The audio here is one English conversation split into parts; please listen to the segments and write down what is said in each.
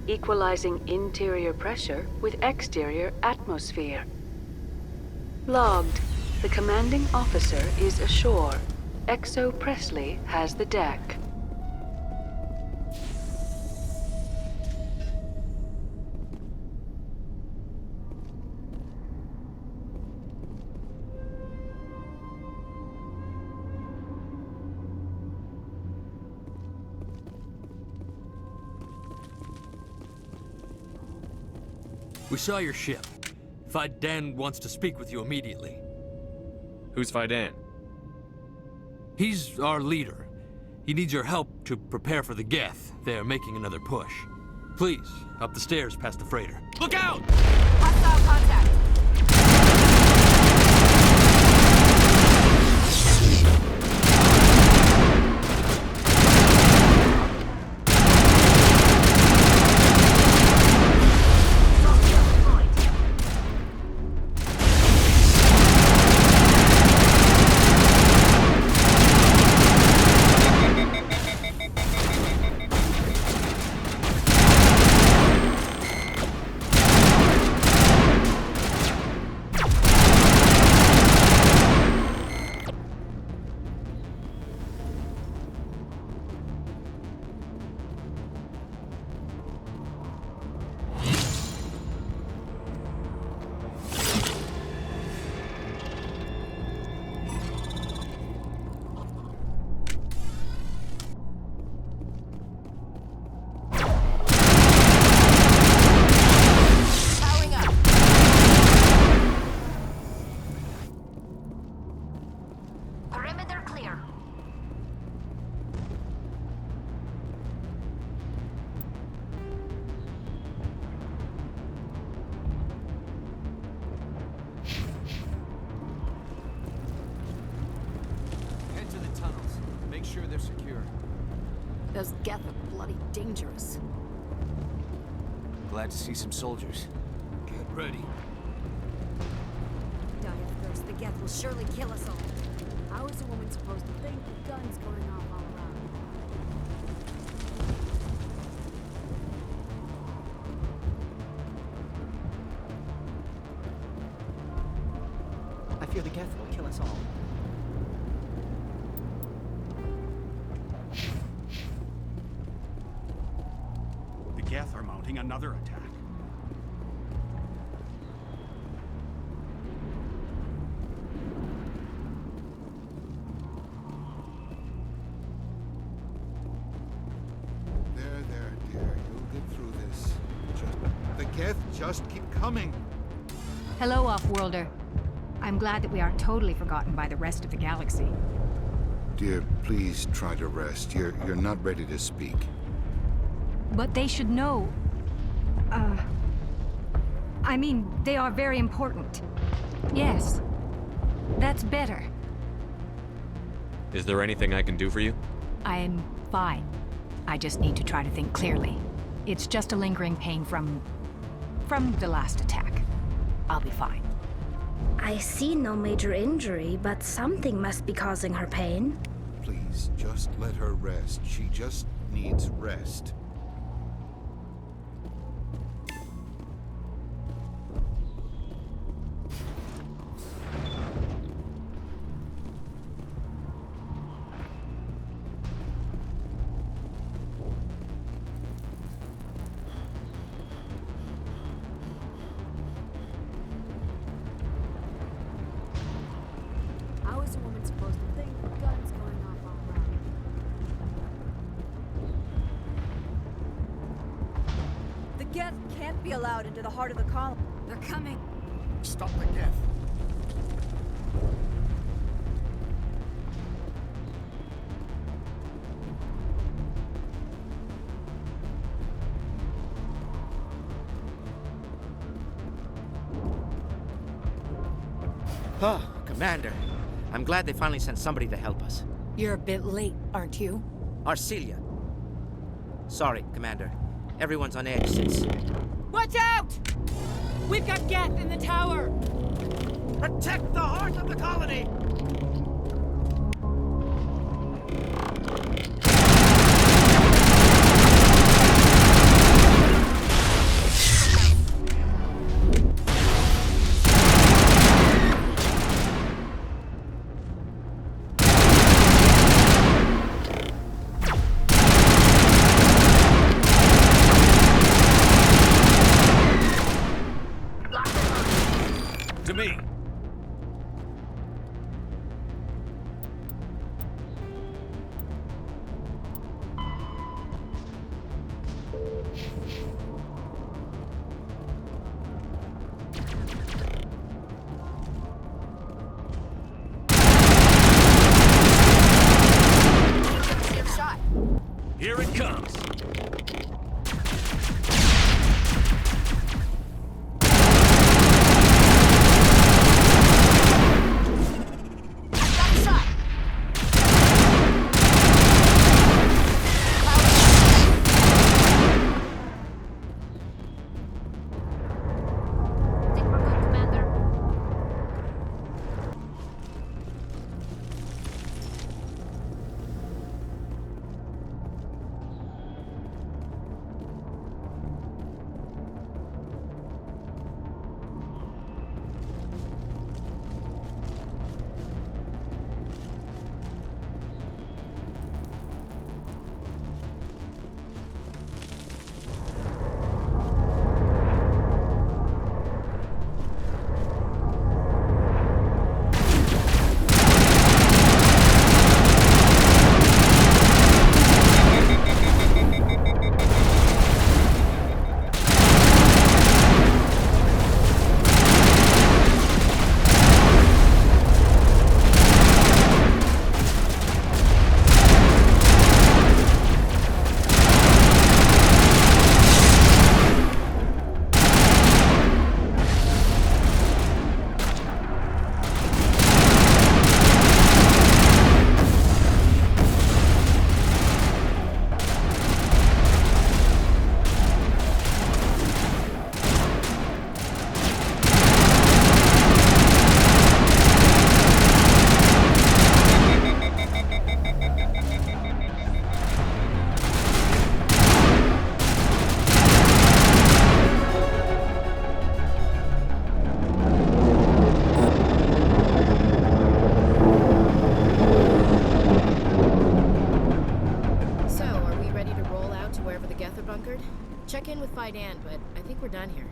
Equalizing interior pressure with exterior atmosphere. Logged. The commanding officer is ashore. Exo Presley has the deck. We saw your ship. Faidan wants to speak with you immediately. Who's Faidan? He's our leader. He needs your help to prepare for the Geth. They're making another push. Please, up the stairs past the freighter. Look out! Hostile contact! They're secure. Those Geth are bloody dangerous. Glad to see some soldiers. Get ready. Die of thirst. The Geth will surely kill us all. How is a woman supposed to think with guns going off all around? I fear the Geth will kill us all. mounting another attack. There, dear. You'll get through this. The Geth just keep coming. Hello, Offworlder. I'm glad that we aren't totally forgotten by the rest of the galaxy. Dear, please try to rest. You're not ready to speak. But they should know... I mean, they are very important. Yes. That's better. Is there anything I can do for you? I'm fine. I just need to try to think clearly. It's just a lingering pain from the last attack. I'll be fine. I see no major injury, but something must be causing her pain. Please, just let her rest. She just needs rest. How is a woman supposed to think with guns going off all around? The Geth can't be allowed into the heart of the colony. They're coming. Stop the Geth. Oh, Commander. I'm glad they finally sent somebody to help us. You're a bit late, aren't you? Arcelia. Sorry, Commander. Everyone's on edge since... Watch out! We've got Geth in the tower! Protect the heart of the colony! To me. Dan, but I think we're done here.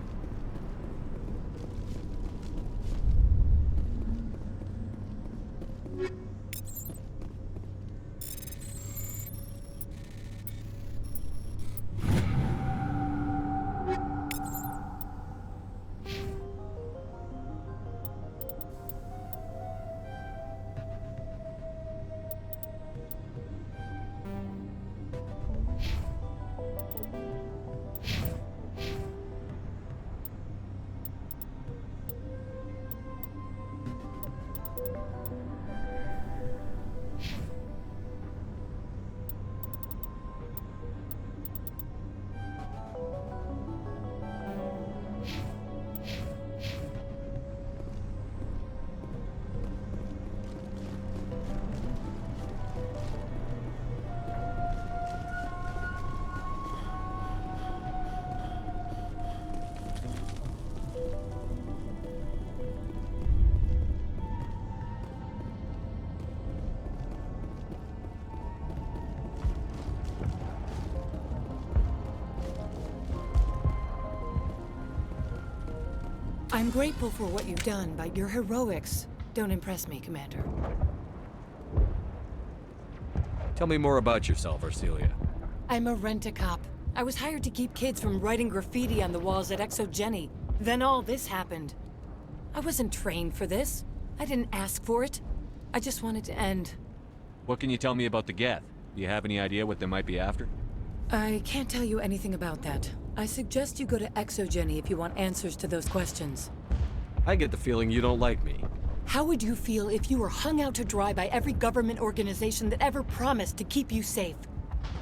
I'm grateful for what you've done, but your heroics don't impress me, Commander. Tell me more about yourself, Arcelia. I'm a rent-a-cop. I was hired to keep kids from writing graffiti on the walls at ExoGeni. Then all this happened. I wasn't trained for this. I didn't ask for it. I just wanted to end. What can you tell me about the Geth? Do you have any idea what they might be after? I can't tell you anything about that. I suggest you go to ExoGeni if you want answers to those questions. I get the feeling you don't like me. How would you feel if you were hung out to dry by every government organization that ever promised to keep you safe?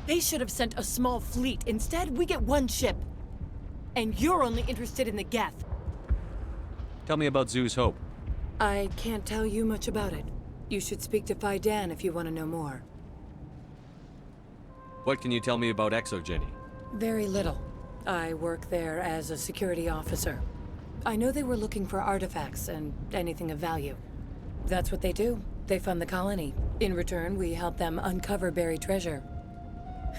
They should have sent a small fleet. Instead, we get one ship. And you're only interested in the Geth. Tell me about Zhu's Hope. I can't tell you much about it. You should speak to Phi Dan if you want to know more. What can you tell me about ExoGeni? Very little. I work there as a security officer. I know they were looking for artifacts and anything of value. That's what they do. They fund the colony. In return, we help them uncover buried treasure.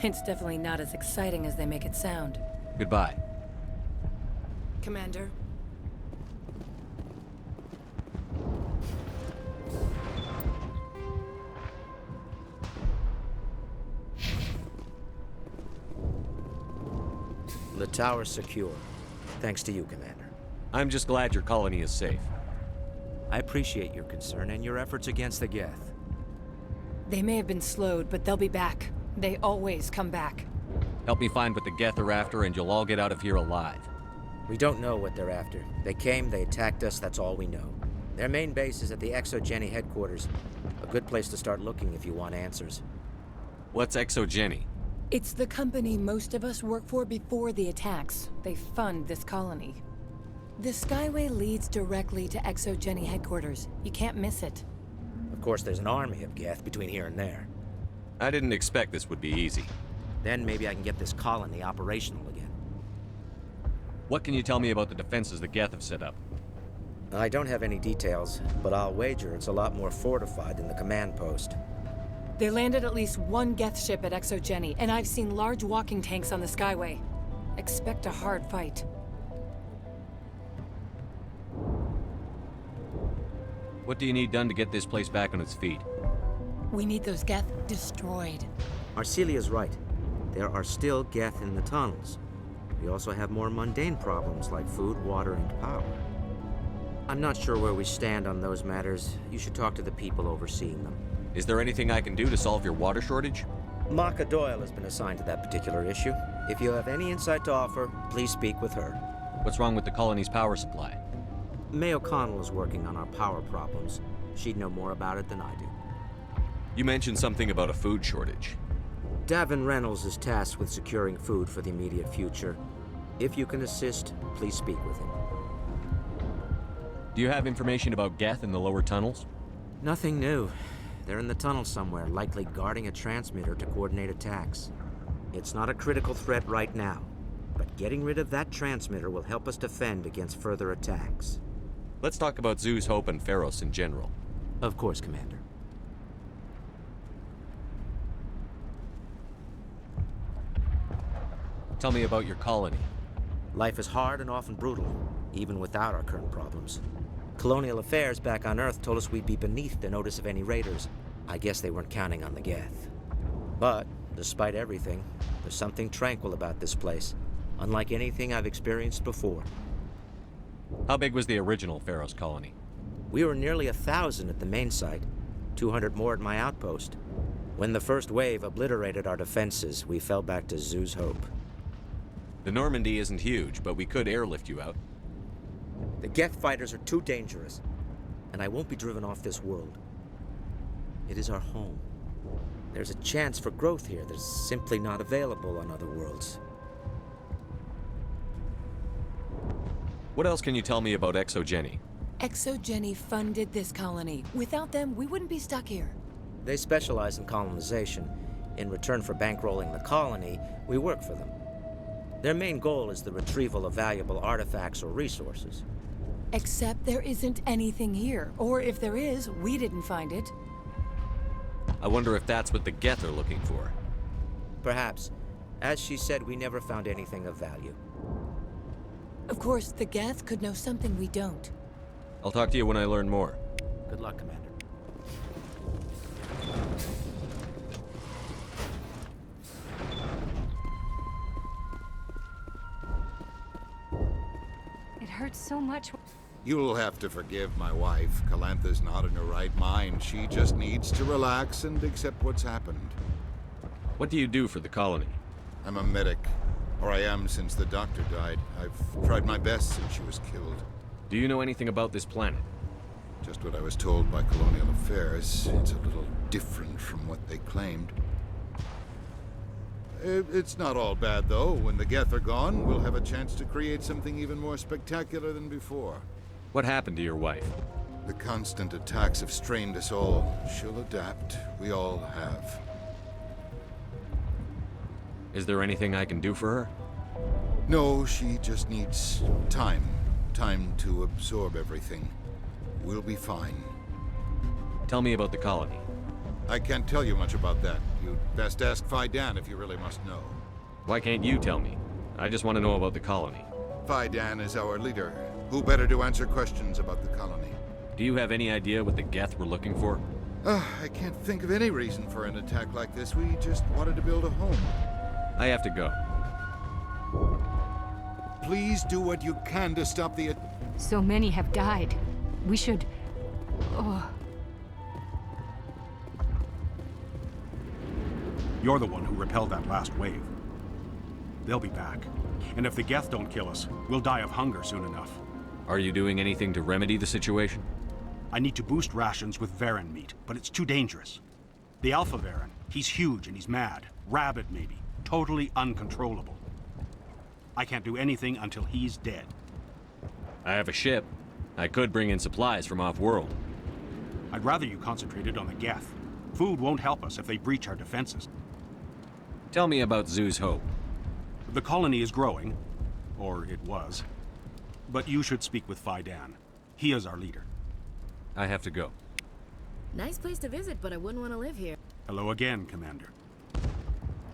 It's definitely not as exciting as they make it sound. Goodbye. Commander? The tower's secure. Thanks to you, Commander. I'm just glad your colony is safe. I appreciate your concern and your efforts against the Geth. They may have been slowed, but they'll be back. They always come back. Help me find what the Geth are after, and you'll all get out of here alive. We don't know what they're after. They came, they attacked us, that's all we know. Their main base is at the ExoGeni headquarters. A good place to start looking if you want answers. What's ExoGeni? It's the company most of us work for before the attacks. They fund this colony. The Skyway leads directly to ExoGeni headquarters. You can't miss it. Of course, there's an army of Geth between here and there. I didn't expect this would be easy. Then maybe I can get this colony operational again. What can you tell me about the defenses the Geth have set up? I don't have any details, but I'll wager it's a lot more fortified than the command post. They landed at least one Geth ship at ExoGeni, and I've seen large walking tanks on the Skyway. Expect a hard fight. What do you need done to get this place back on its feet? We need those Geth destroyed. Arcelia's right. There are still Geth in the tunnels. We also have more mundane problems like food, water, and power. I'm not sure where we stand on those matters. You should talk to the people overseeing them. Is there anything I can do to solve your water shortage? Maka Doyle has been assigned to that particular issue. If you have any insight to offer, please speak with her. What's wrong with the colony's power supply? May O'Connell is working on our power problems. She'd know more about it than I do. You mentioned something about a food shortage. Davin Reynolds is tasked with securing food for the immediate future. If you can assist, please speak with him. Do you have information about Geth in the lower tunnels? Nothing new. They're in the tunnel somewhere, likely guarding a transmitter to coordinate attacks. It's not a critical threat right now, but getting rid of that transmitter will help us defend against further attacks. Let's talk about Zhu's Hope and Pharos in general. Of course, Commander. Tell me about your colony. Life is hard and often brutal, even without our current problems. Colonial affairs back on Earth told us we'd be beneath the notice of any raiders. I guess they weren't counting on the Geth. But, despite everything, there's something tranquil about this place, unlike anything I've experienced before. How big was the original Pharaoh's colony? We were nearly 1,000 at the main site, 200 more at my outpost. When the first wave obliterated our defenses, we fell back to Zoo's Hope. The Normandy isn't huge, but we could airlift you out. The Geth fighters are too dangerous, and I won't be driven off this world. It is our home. There's a chance for growth here that's simply not available on other worlds. What else can you tell me about Exogeny? Exogeny funded this colony. Without them, we wouldn't be stuck here. They specialize in colonization. In return for bankrolling the colony, we work for them. Their main goal is the retrieval of valuable artifacts or resources. Except there isn't anything here. Or if there is, we didn't find it. I wonder if that's what the Geth are looking for. Perhaps. As she said, we never found anything of value. Of course, the Geth could know something we don't. I'll talk to you when I learn more. Good luck, Commander. It hurts so much. You'll have to forgive my wife. Calantha's not in her right mind. She just needs to relax and accept what's happened. What do you do for the colony? I'm a medic. Or I am since the doctor died. I've tried my best since she was killed. Do you know anything about this planet? Just what I was told by Colonial Affairs. It's a little different from what they claimed. It's not all bad, though. When the Geth are gone, we'll have a chance to create something even more spectacular than before. What happened to your wife? The constant attacks have strained us all. She'll adapt. We all have. Is there anything I can do for her? No, she just needs time. Time to absorb everything. We'll be fine. Tell me about the colony. I can't tell you much about that. You'd best ask Faidan if you really must know. Why can't you tell me? I just want to know about the colony. Faidan is our leader. Who better to answer questions about the colony? Do you have any idea what the Geth were looking for? I can't think of any reason for an attack like this. We just wanted to build a home. I have to go. Please do what you can to stop the... So many have died. We should... Oh. You're the one who repelled that last wave. They'll be back. And if the Geth don't kill us, we'll die of hunger soon enough. Are you doing anything to remedy the situation? I need to boost rations with Varren meat, but it's too dangerous. The Alpha Varren, he's huge and he's mad. Rabid, maybe. Totally uncontrollable. I can't do anything until he's dead. I have a ship. I could bring in supplies from off-world. I'd rather you concentrated on the Geth. Food won't help us if they breach our defenses. Tell me about Zoo's Hope. The colony is growing. Or it was. But you should speak with Faidan. He is our leader. I have to go. Nice place to visit, but I wouldn't want to live here. Hello again, Commander.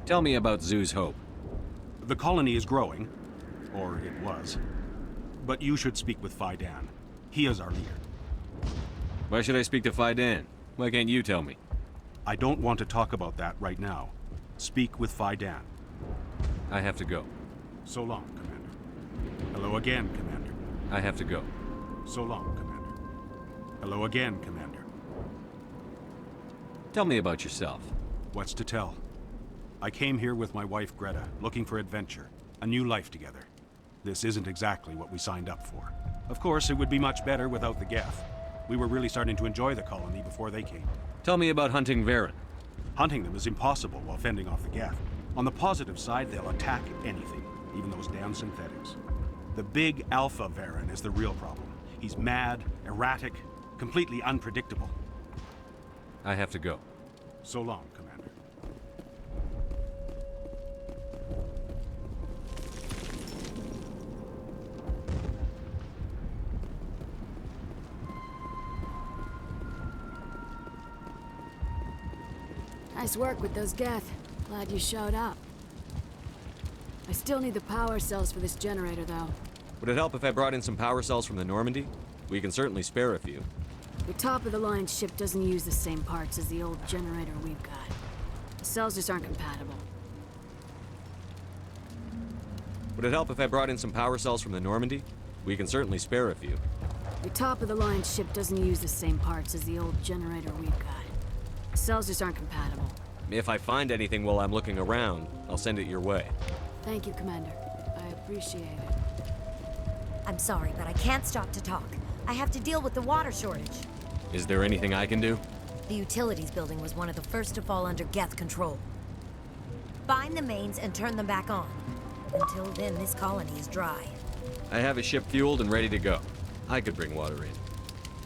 Tell me about Zoo's Hope. The colony is growing. Or it was. But you should speak with Faidan. He is our leader. Why should I speak to Faidan? Why can't you tell me? I don't want to talk about that right now. Speak with Faidan. I have to go. So long, Commander. Hello again, Commander. I have to go. So long, Commander. Hello again, Commander. Tell me about yourself. What's to tell? I came here with my wife Greta, looking for adventure, a new life together. This isn't exactly what we signed up for. Of course, it would be much better without the Geth. We were really starting to enjoy the colony before they came. Tell me about hunting Varren. Hunting them is impossible while fending off the Geth. On the positive side, they'll attack anything, even those damn synthetics. The big Alpha Varren is the real problem. He's mad, erratic, completely unpredictable. I have to go. So long, Commander. Nice work with those Geth. Glad you showed up. I still need the power cells for this generator, though. Would it help if I brought in some power cells from the Normandy? We can certainly spare a few. The top-of-the-line ship doesn't use the same parts as the old generator we've got. The cells just aren't compatible. Would it help if I brought in some power cells from the Normandy? We can certainly spare a few. The top-of-the-line ship doesn't use the same parts as the old generator we've got. The cells just aren't compatible. If I find anything while I'm looking around, I'll send it your way. Thank you, Commander. I appreciate it. I'm sorry, but I can't stop to talk. I have to deal with the water shortage. Is there anything I can do? The utilities building was one of the first to fall under Geth control. Find the mains and turn them back on. Until then, this colony is dry. I have a ship fueled and ready to go. I could bring water in.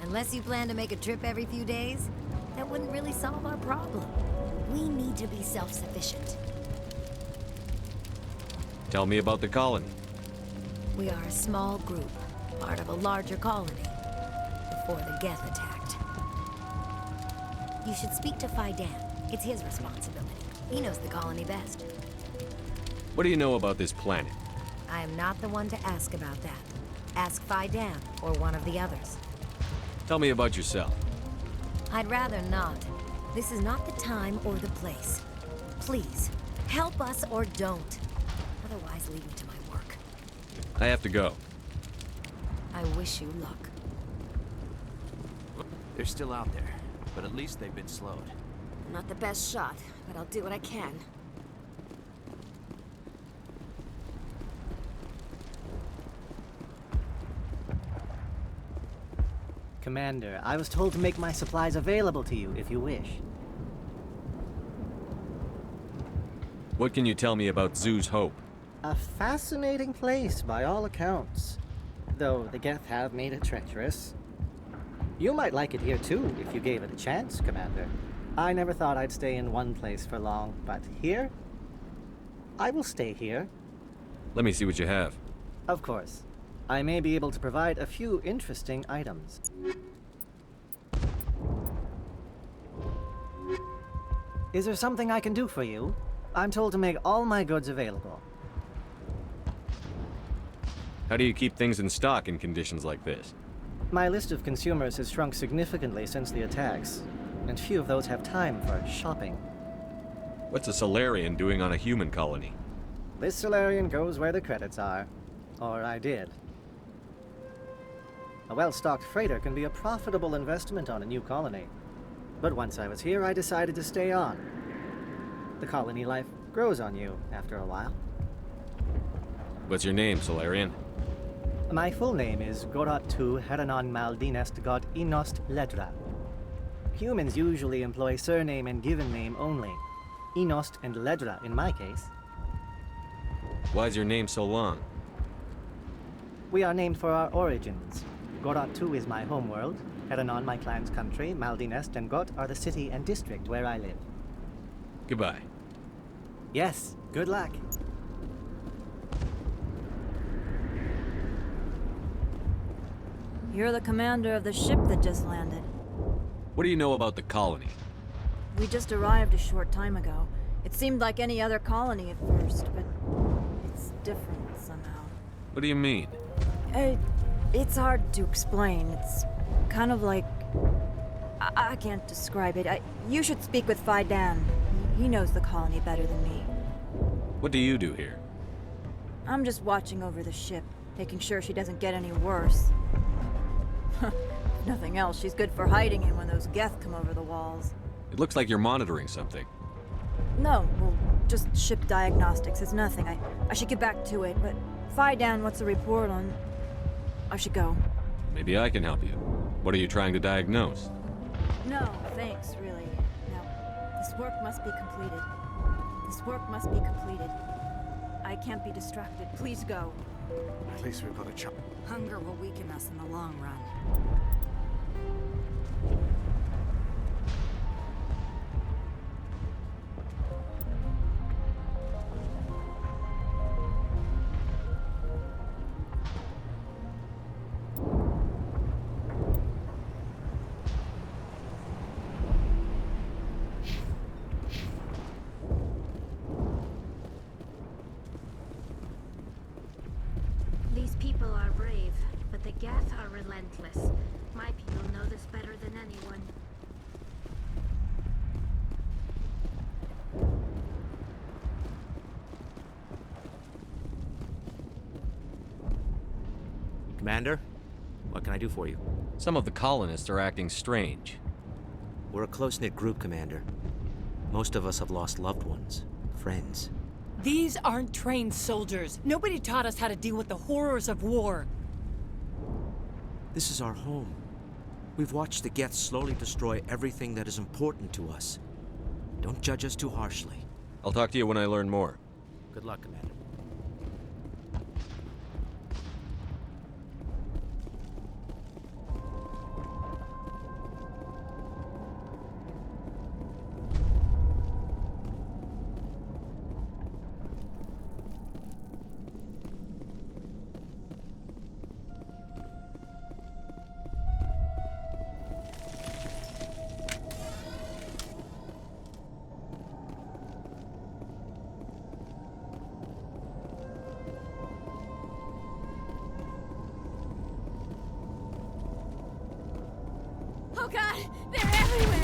Unless you plan to make a trip every few days, that wouldn't really solve our problem. We need to be self-sufficient. Tell me about the colony. We are a small group, part of a larger colony, before the Geth attacked. You should speak to Faidan. It's his responsibility. He knows the colony best. What do you know about this planet? I am not the one to ask about that. Ask Faidan or one of the others. Tell me about yourself. I'd rather not. This is not the time or the place. Please, help us or don't. Otherwise, leave me to my work. I have to go. I wish you luck. They're still out there, but at least they've been slowed. I'm not the best shot, but I'll do what I can. Commander, I was told to make my supplies available to you if you wish. What can you tell me about Zoo's Hope? A fascinating place by all accounts, though the Geth have made it treacherous. You might like it here too if you gave it a chance, Commander. I never thought I'd stay in one place for long, but here? I will stay here. Let me see what you have. Of course. I may be able to provide a few interesting items. Is there something I can do for you? I'm told to make all my goods available. How do you keep things in stock in conditions like this? My list of consumers has shrunk significantly since the attacks, and few of those have time for shopping. What's a Solarian doing on a human colony? This Solarian goes where the credits are. Or I did. A well-stocked freighter can be a profitable investment on a new colony. But once I was here, I decided to stay on. The colony life grows on you after a while. What's your name, Solarian? My full name is Goratu Heranon Maldinest God Inost Ledra. Humans usually employ surname and given name only. Inost and Ledra in my case. Why's your name so long? We are named for our origins. Goratu is my homeworld, Heranon my clan's country, Maldinest and Got are the city and district where I live. Goodbye. Yes, good luck. You're the commander of the ship that just landed. What do you know about the colony? We just arrived a short time ago. It seemed like any other colony at first, but it's different somehow. What do you mean? It's hard to explain. It's kind of like... I can't describe it. You should speak with Faidan. He knows the colony better than me. What do you do here? I'm just watching over the ship, making sure she doesn't get any worse. Nothing else. She's good for hiding in when those Geth come over the walls. It looks like you're monitoring something. No, well, just ship diagnostics. It's nothing. I should get back to it, but Faidan, what's the report on... I should go. Maybe I can help you. What are you trying to diagnose? No, thanks, really. Now, this work must be completed. This work must be completed. I can't be distracted. Please go. At least we've got a chance. Hunger will weaken us in the long run. useless. My people know this better than anyone. Commander, what can I do for you? Some of the colonists are acting strange. We're a close-knit group, Commander. Most of us have lost loved ones, friends. These aren't trained soldiers. Nobody taught us how to deal with the horrors of war. This is our home. We've watched the Geth slowly destroy everything that is important to us. Don't judge us too harshly. I'll talk to you when I learn more. Good luck, Commander. Oh god, they're everywhere!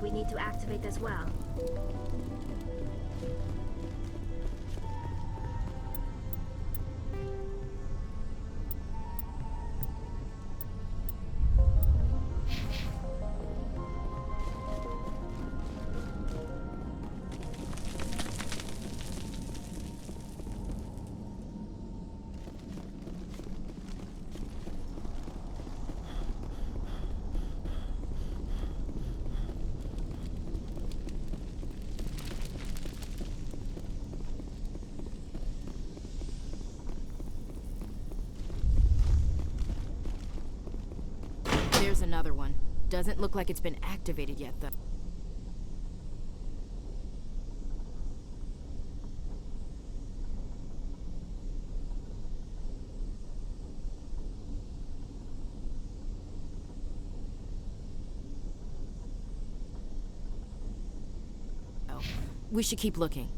We need to activate as well. There's another one. Doesn't look like it's been activated yet, though. Oh, we should keep looking.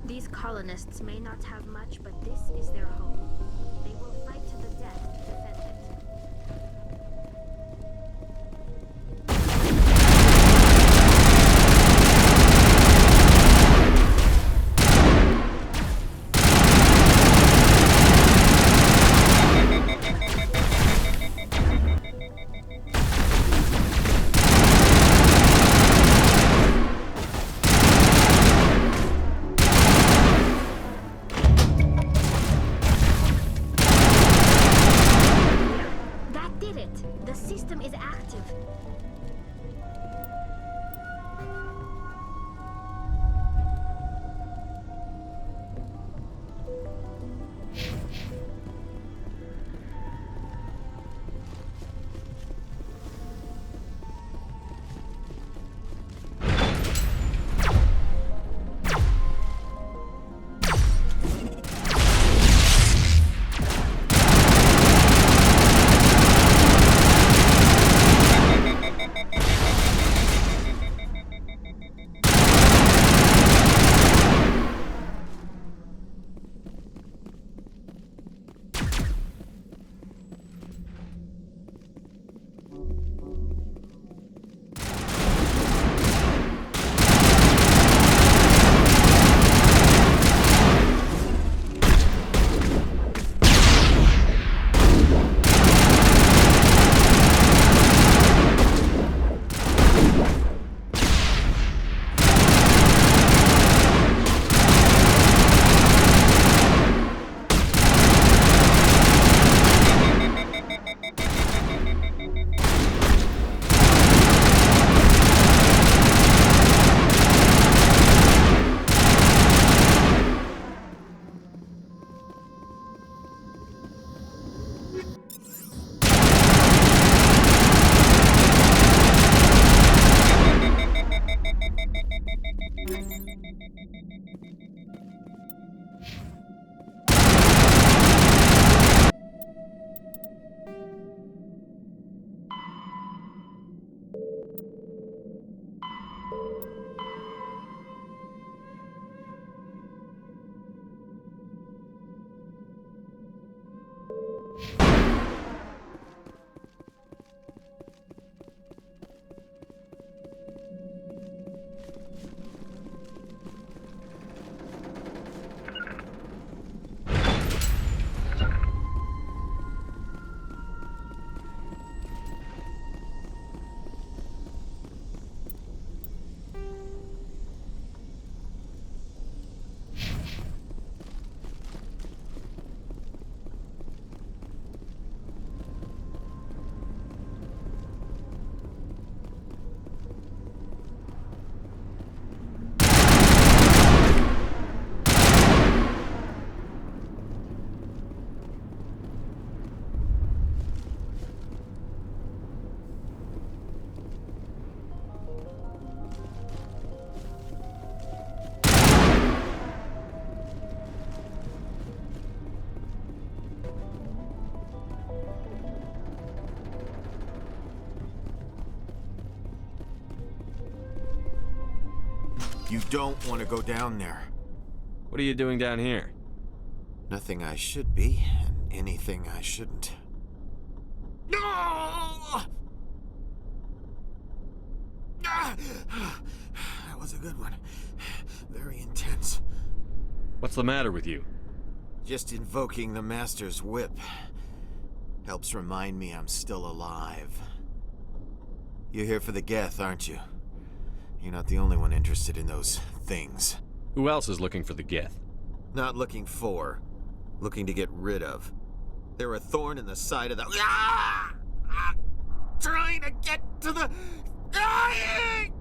These colonists may not have much, but this is their home. They will fight to the death to defend it. The system is active. You don't want to go down there. What are you doing down here? Nothing I should be, and anything I shouldn't. No! That was a good one. Very intense. What's the matter with you? Just invoking the Master's whip helps remind me I'm still alive. You're here for the Geth, aren't you? You're not the only one interested in those things. Who else is looking for the Geth? Not looking for. Looking to get rid of. They're a thorn in the side of the... Ah! Ah! Trying to get to the... Dying!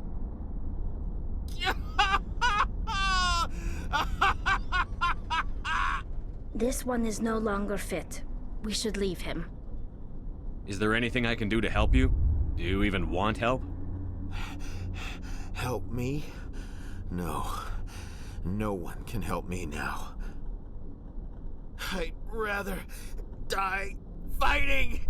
This one is no longer fit. We should leave him. Is there anything I can do to help you? Do you even want help? Help me? No. No one can help me now. I'd rather die fighting!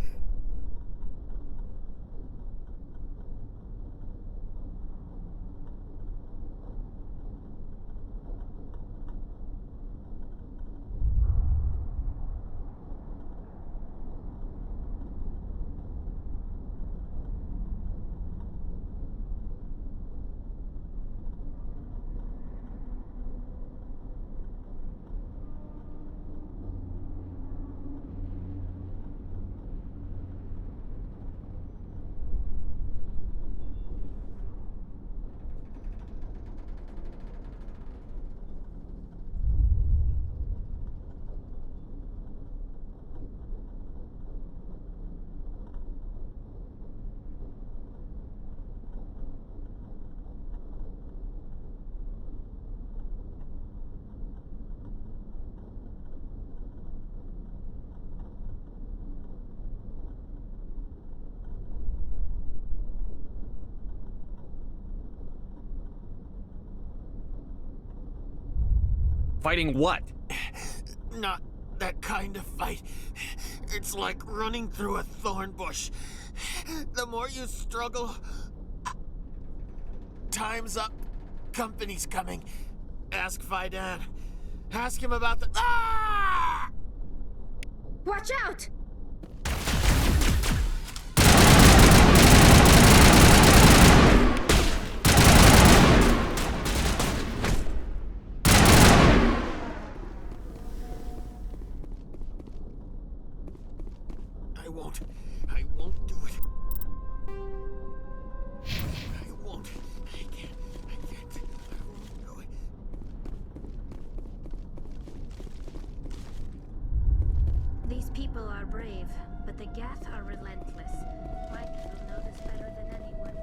Fighting what? Not that kind of fight. It's like running through a thorn bush. The more you struggle... Time's up. Company's coming. Ask Faidan. Ask him about the... Ah! Watch out! I won't do it. I won't. I can't. I won't do it. These people are brave, but the Geth are relentless. My people know this better than anyone.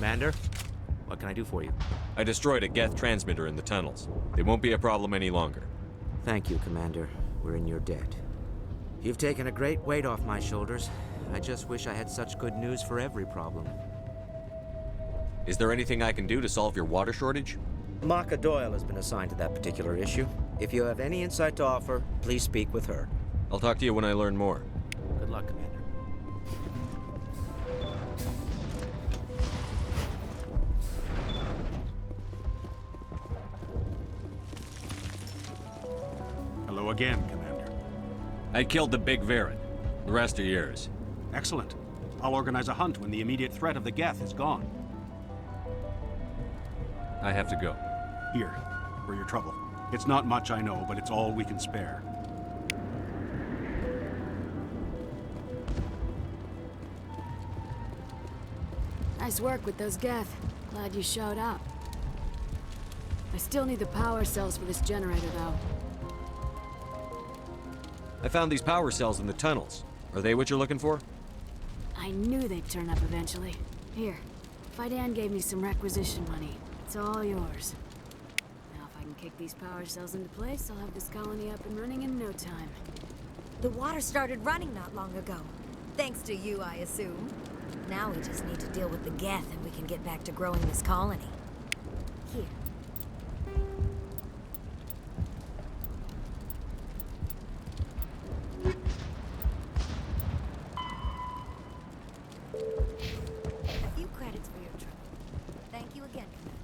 Commander, what can I do for you? I destroyed a Geth transmitter in the tunnels. They won't be a problem any longer. Thank you, Commander. We're in your debt. You've taken a great weight off my shoulders. I just wish I had such good news for every problem. Is there anything I can do to solve your water shortage? Maka Doyle has been assigned to that particular issue. If you have any insight to offer, please speak with her. I'll talk to you when I learn more. Good luck, Commander. Hello again, Commander. I killed the big Varren. The rest are yours. Excellent. I'll organize a hunt when the immediate threat of the Geth is gone. I have to go. Here, for your trouble. It's not much, I know, but it's all we can spare. Nice work with those Geth. Glad you showed up. I still need the power cells for this generator, though. I found these power cells in the tunnels. Are they what you're looking for? I knew they'd turn up eventually. Here, Fidan gave me some requisition money. It's all yours. Now if I can kick these power cells into place, I'll have this colony up and running in no time. The water started running not long ago. Thanks to you, I assume. Now we just need to deal with the Geth and we can get back to growing this colony. Here. A few credits for your trouble. Thank you again, Commander.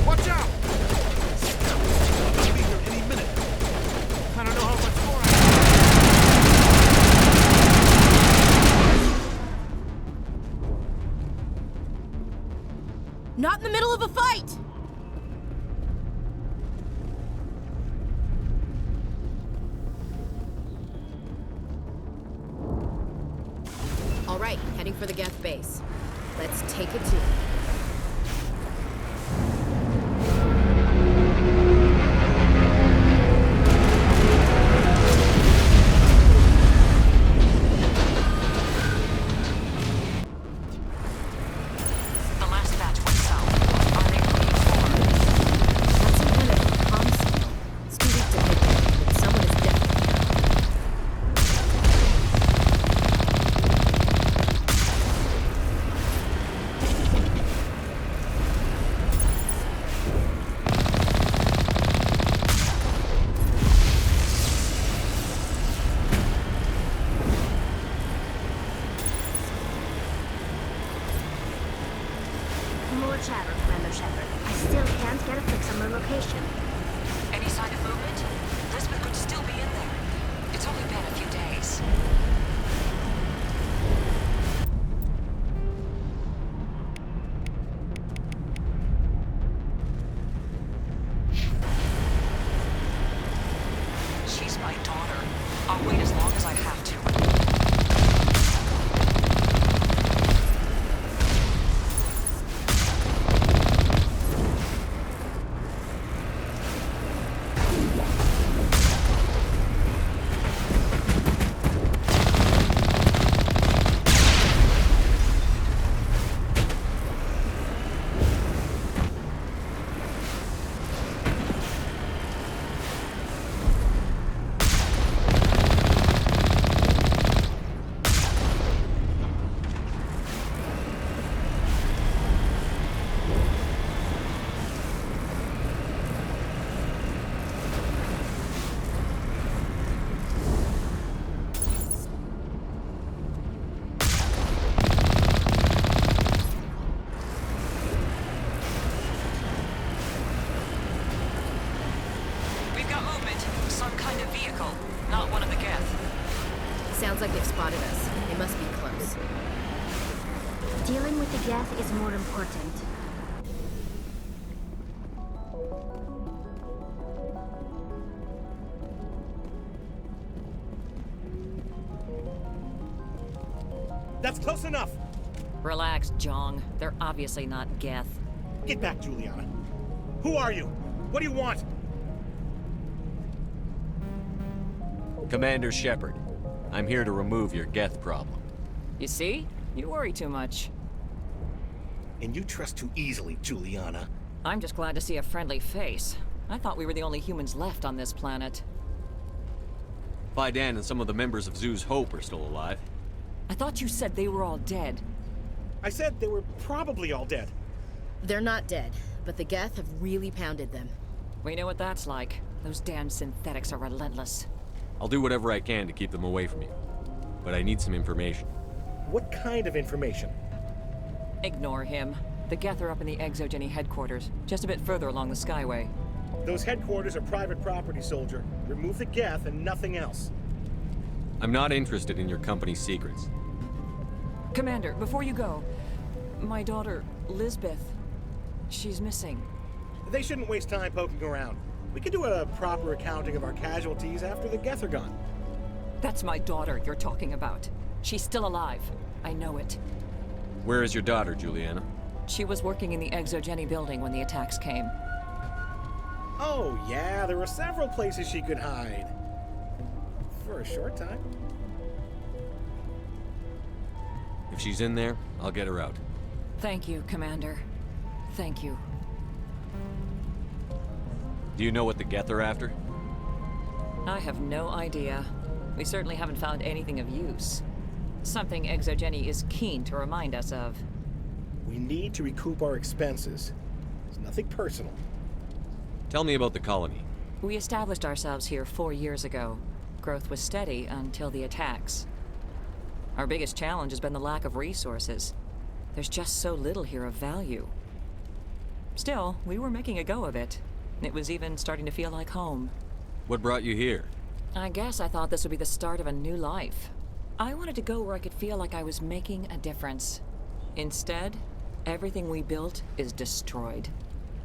Watch out! I'll be here any minute. I don't know how much more Not in the middle of a fight! All right, heading for the Geth base. Let's take it to it. The last batch went south. Are they looking for? That's some kind of comm signal. It's too weak to pick up, but someone is definitely out. More chatter, Commander Shepard. I still can't get a fix on the location. Any sign of movement? Lisbeth could still be in there. It's only been a few days. She's my daughter. I'll wait as long as I have to. We've got movement. Some kind of vehicle. not one of the Geth. Sounds like they've spotted us. They must be close. Dealing with the Geth is more important. That's close enough! Relax, Jong. They're obviously not Geth. Get back, Juliana. Who are you? What do you want? Commander Shepard, I'm here to remove your Geth problem. You see? You worry too much. And you trust too easily, Juliana. I'm just glad to see a friendly face. I thought we were the only humans left on this planet. Faidan and some of the members of Zoo's Hope are still alive. I thought you said they were all dead. I said they were probably all dead. They're not dead, but the Geth have really pounded them. We know what that's like. Those damn synthetics are relentless. I'll do whatever I can to keep them away from you. But I need some information. What kind of information? Ignore him. The Geth are up in the Exogeny headquarters, just a bit further along the Skyway. Those headquarters are private property, soldier. Remove the Geth and nothing else. I'm not interested in your company's secrets. Commander, before you go, my daughter, Lisbeth, she's missing. They shouldn't waste time poking around. We could do a proper accounting of our casualties after the Geth are gone. That's my daughter you're talking about. She's still alive. I know it. Where is your daughter, Juliana? She was working in the Exogeny building when the attacks came. Oh, yeah, there were several places she could hide. For a short time. If she's in there, I'll get her out. Thank you, Commander. Thank you. Do you know what the Geth are after? I have no idea. We certainly haven't found anything of use. Something Exogeny is keen to remind us of. We need to recoup our expenses. It's nothing personal. Tell me about the colony. We established ourselves here 4 years ago. Growth was steady until the attacks. Our biggest challenge has been the lack of resources. There's just so little here of value. Still, we were making a go of it. It was even starting to feel like home. What brought you here? I guess I thought this would be the start of a new life. I wanted to go where I could feel like I was making a difference. Instead, everything we built is destroyed.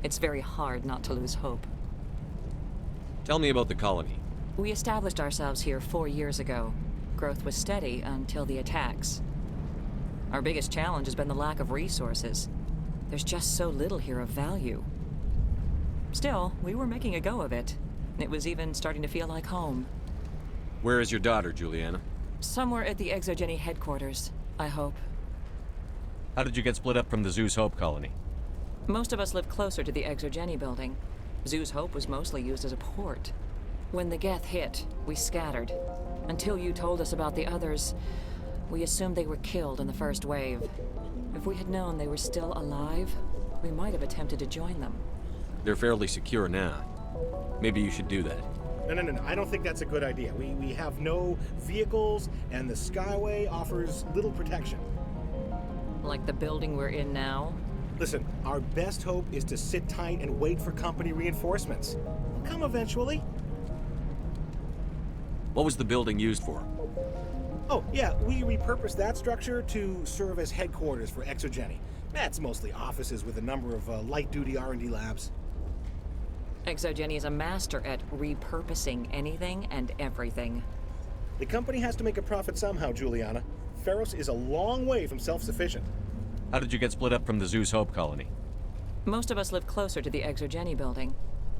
It's very hard not to lose hope. Tell me about the colony. We established ourselves here 4 years ago. Growth was steady until the attacks. Our biggest challenge has been the lack of resources. There's just so little here of value. Still, we were making a go of it. It was even starting to feel like home. Where is your daughter, Juliana? Somewhere at the Exogeny headquarters, I hope. How did you get split up from the Zoo's Hope colony? Most of us live closer to the Exogeny building. Zoo's Hope was mostly used as a port. When the Geth hit, we scattered. Until you told us about the others, we assumed they were killed in the first wave. If we had known they were still alive, we might have attempted to join them. They're fairly secure now. Maybe you should do that. No. I don't think that's a good idea. We have no vehicles, and the Skyway offers little protection. Like the building we're in now? Listen, our best hope is to sit tight and wait for company reinforcements. They'll come eventually. What was the building used for? Oh, yeah, we repurposed that structure to serve as headquarters for Exogeny. That's mostly offices with a number of light-duty R&D labs. Exogeny is a master at repurposing anything and everything. The company has to make a profit somehow, Juliana. Feros is a long way from self-sufficient. How did you get split up from the Zoo's Hope colony? Most of us live closer to the Exogeny building.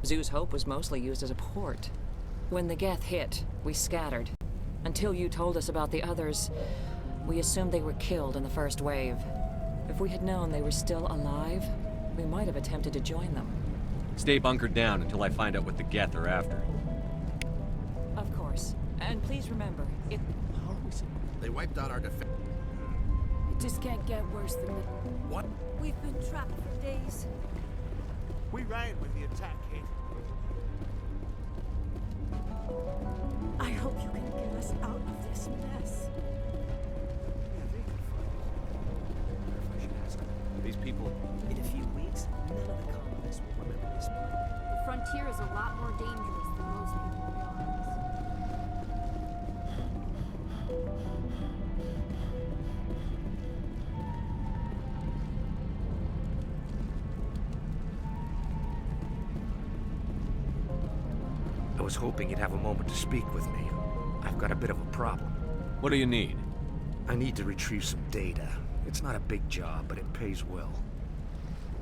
Zoo's Hope was mostly used as a port. When the Geth hit, we scattered. Until you told us about the others, we assumed they were killed in the first wave. If we had known they were still alive, we might have attempted to join them. Stay bunkered down until I find out what the Geth are after. Of course. And please remember, it... They wiped out our defense. It just can't get worse than that. What? We've been trapped for days. We ran when the attack hit. I hope you can get us out of this mess. These people, in a few weeks, none of the colonists will remember this place. The frontier is a lot more dangerous than most people realize. I was hoping you'd have a moment to speak with me. I've got a bit of a problem. What do you need? I need to retrieve some data. It's not a big job, but it pays well.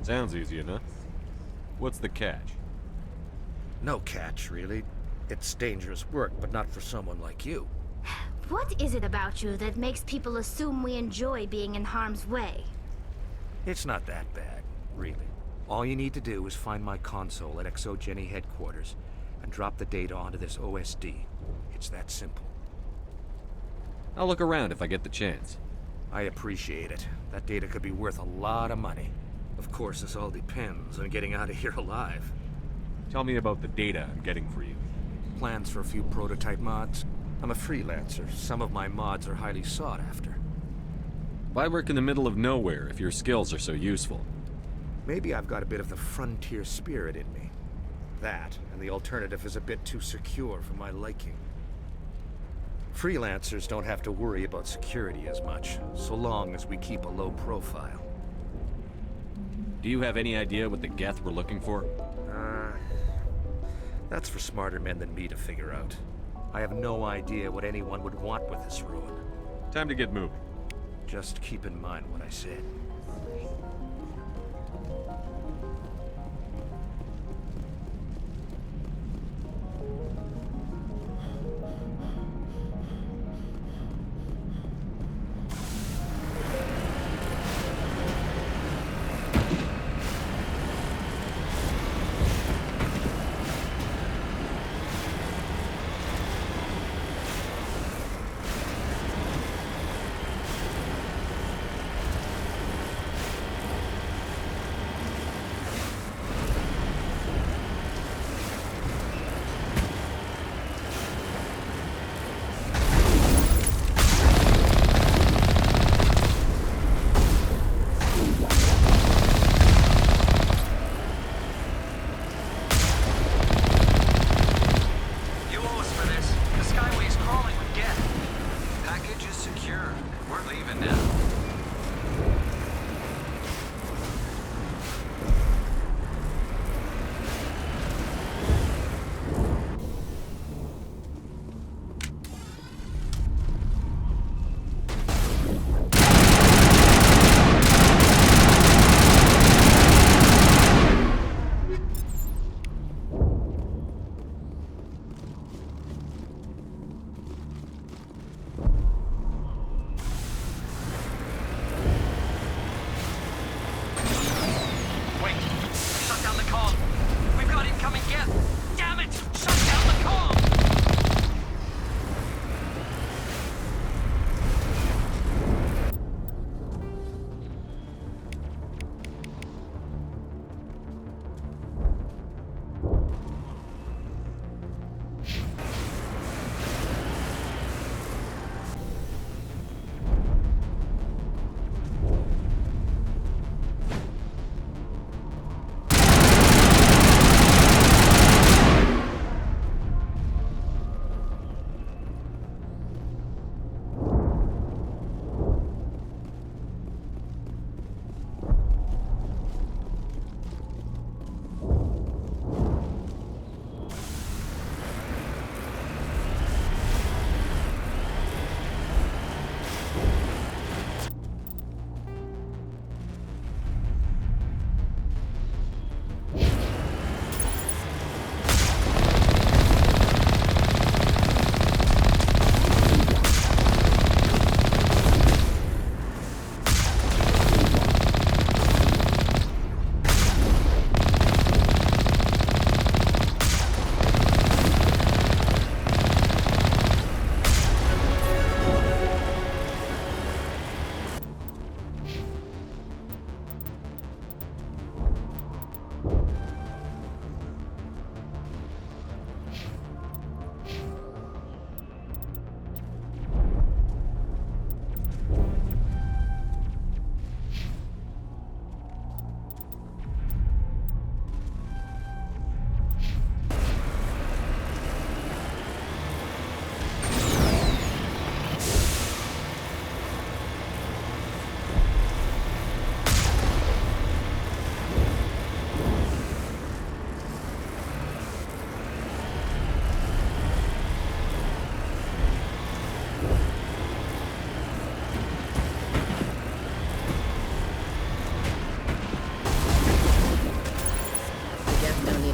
Sounds easy enough. What's the catch? No catch, really. It's dangerous work, but not for someone like you. What is it about you that makes people assume we enjoy being in harm's way? It's not that bad, really. All you need to do is find my console at ExoGeni headquarters and drop the data onto this OSD. It's that simple. I'll look around if I get the chance. I appreciate it. That data could be worth a lot of money. Of course, this all depends on getting out of here alive. Tell me about the data I'm getting for you. Plans for a few prototype mods. I'm a freelancer. Some of my mods are highly sought after. Why work in the middle of nowhere if your skills are so useful? Maybe I've got a bit of the frontier spirit in me. That, and the alternative is a bit too secure for my liking. Freelancers don't have to worry about security as much, so long as we keep a low profile. Do you have any idea what the Geth were looking for? That's for smarter men than me to figure out. I have no idea what anyone would want with this ruin. Time to get moving. Just keep in mind what I said.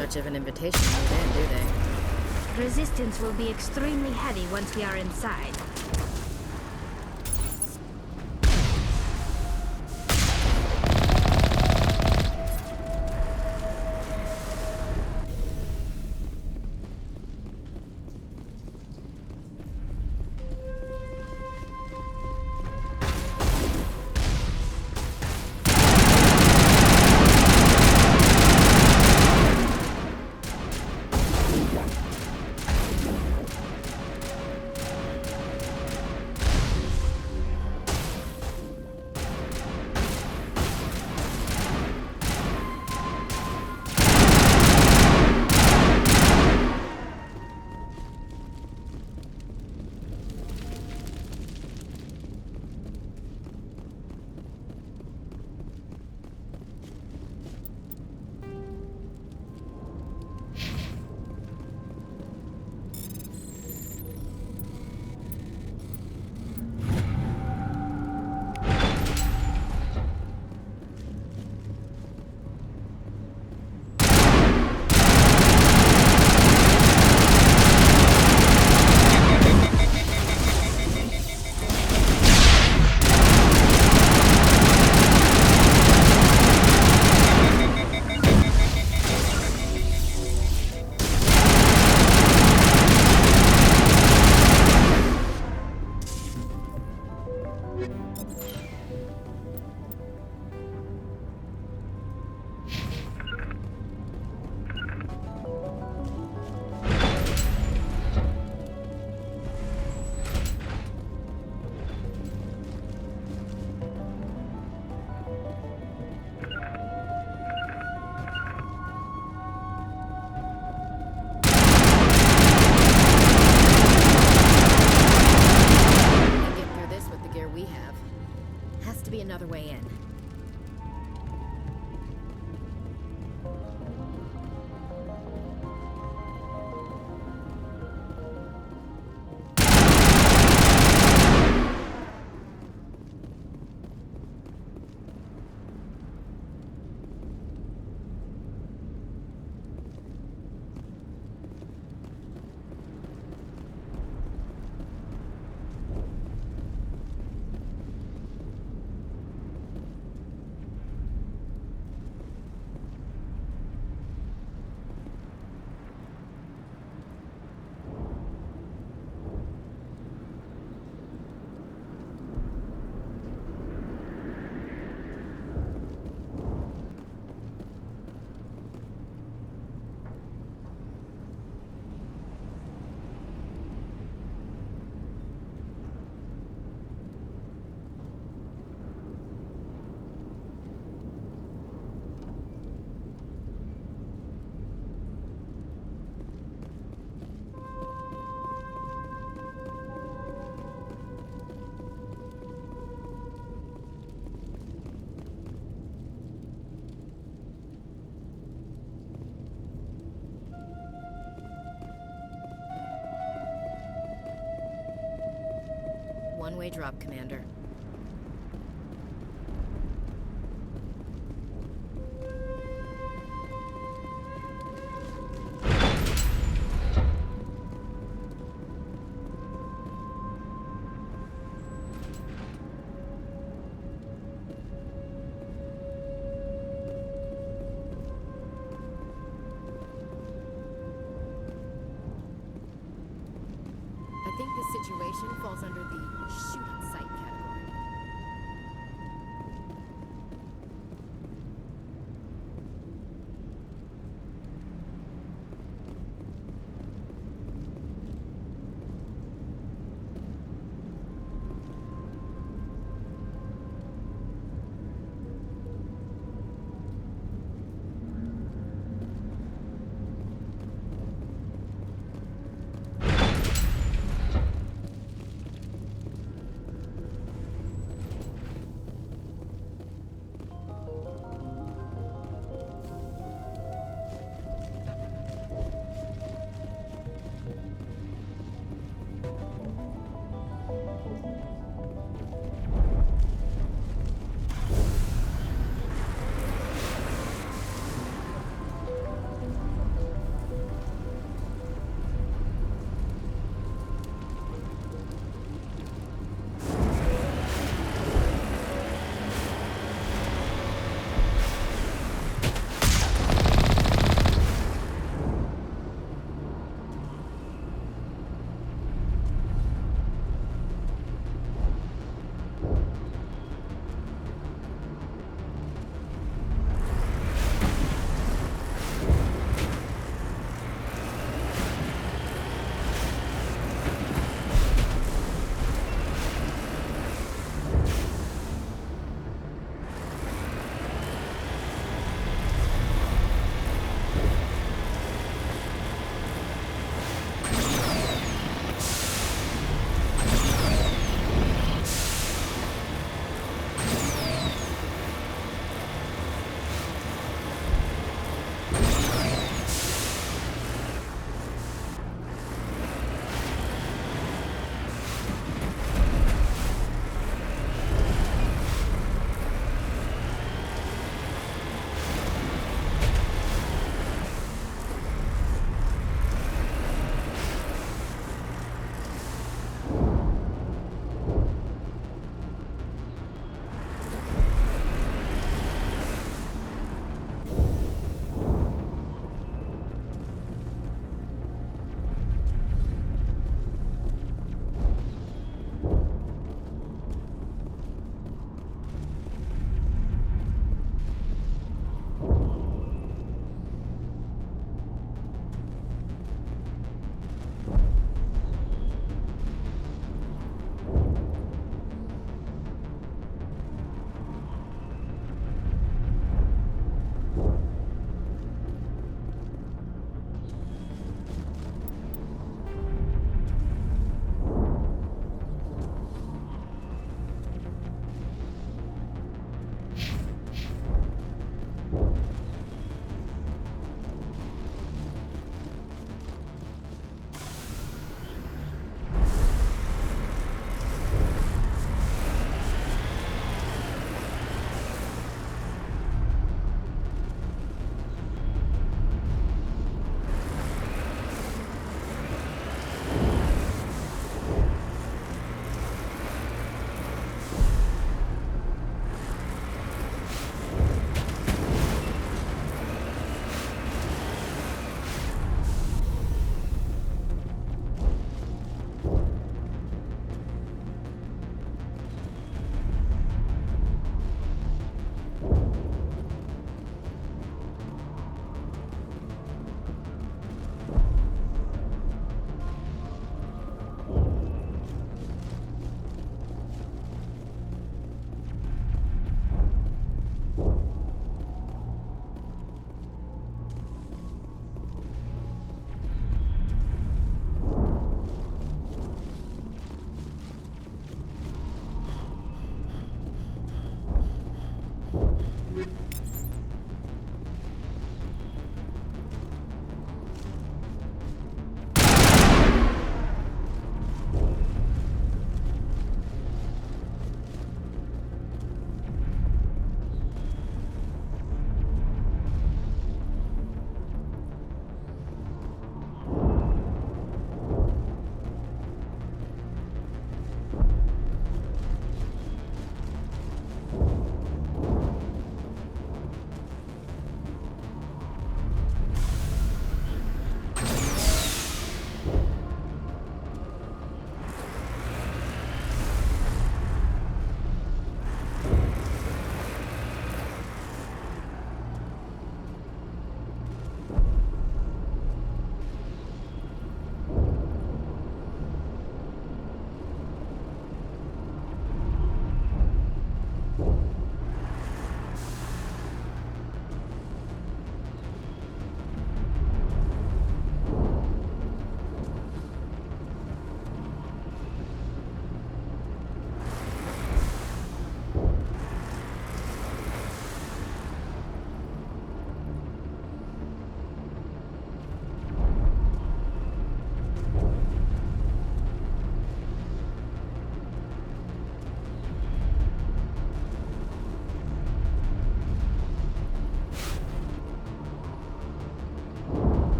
much of an invitation to move in, do they? Resistance will be extremely heavy once we are inside. Another way in. One-way drop, Commander. I think this situation falls under the shoot on sight category.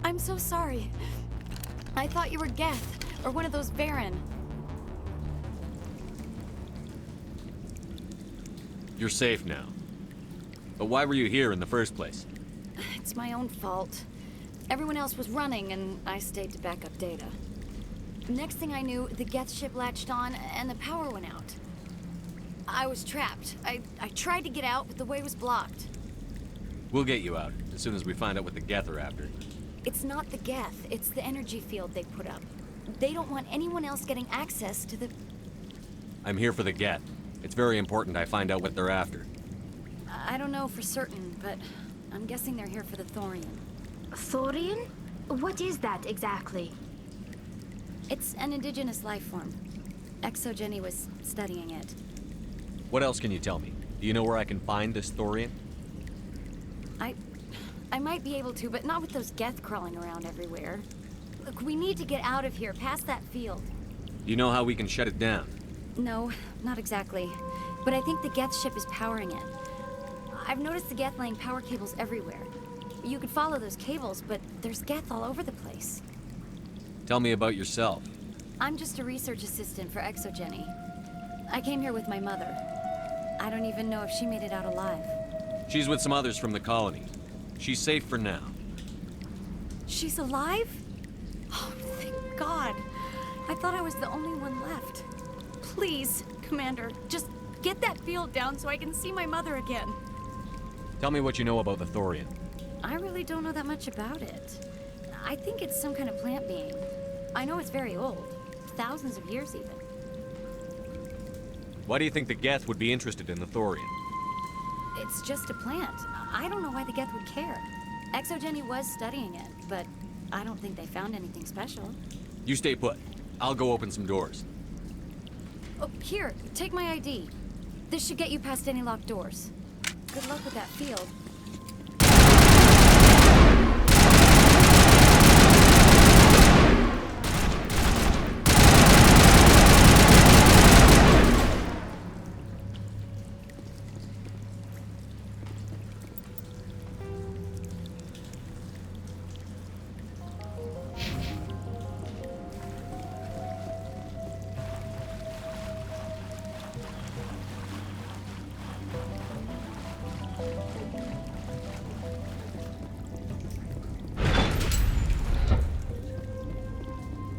I'm so sorry. I thought you were Geth, or one of those Baron. You're safe now. But why were you here in the first place? It's my own fault. Everyone else was running, and I stayed to back up data. Next thing I knew, the Geth ship latched on, and the power went out. I was trapped. I tried to get out, but the way was blocked. We'll get you out, as soon as we find out what the Geth are after. It's not the Geth, it's the energy field they put up. They don't want anyone else getting access to the... I'm here for the Geth. It's very important I find out what they're after. I don't know for certain, but I'm guessing they're here for the Thorian. Thorian? What is that exactly? It's an indigenous life form. Exogeny was studying it. What else can you tell me? Do you know where I can find this Thorian? I might be able to, but not with those Geth crawling around everywhere. Look, we need to get out of here, past that field. Do you know how we can shut it down? No, not exactly. But I think the Geth ship is powering it. I've noticed the Geth laying power cables everywhere. You could follow those cables, but there's Geth all over the place. Tell me about yourself. I'm just a research assistant for Exogeny. I came here with my mother. I don't even know if she made it out alive. She's with some others from the colony. She's safe for now. She's alive? Oh, thank God. I thought I was the only one left. Please, Commander, just get that field down so I can see my mother again. Tell me what you know about the Thorian. I really don't know that much about it. I think it's some kind of plant being. I know it's very old. Thousands of years, even. Why do you think the Geth would be interested in the Thorian? It's just a plant. I don't know why the Geth would care. Exogeny was studying it, but I don't think they found anything special. You stay put. I'll go open some doors. Oh, here, take my ID. This should get you past any locked doors. Good luck with that field.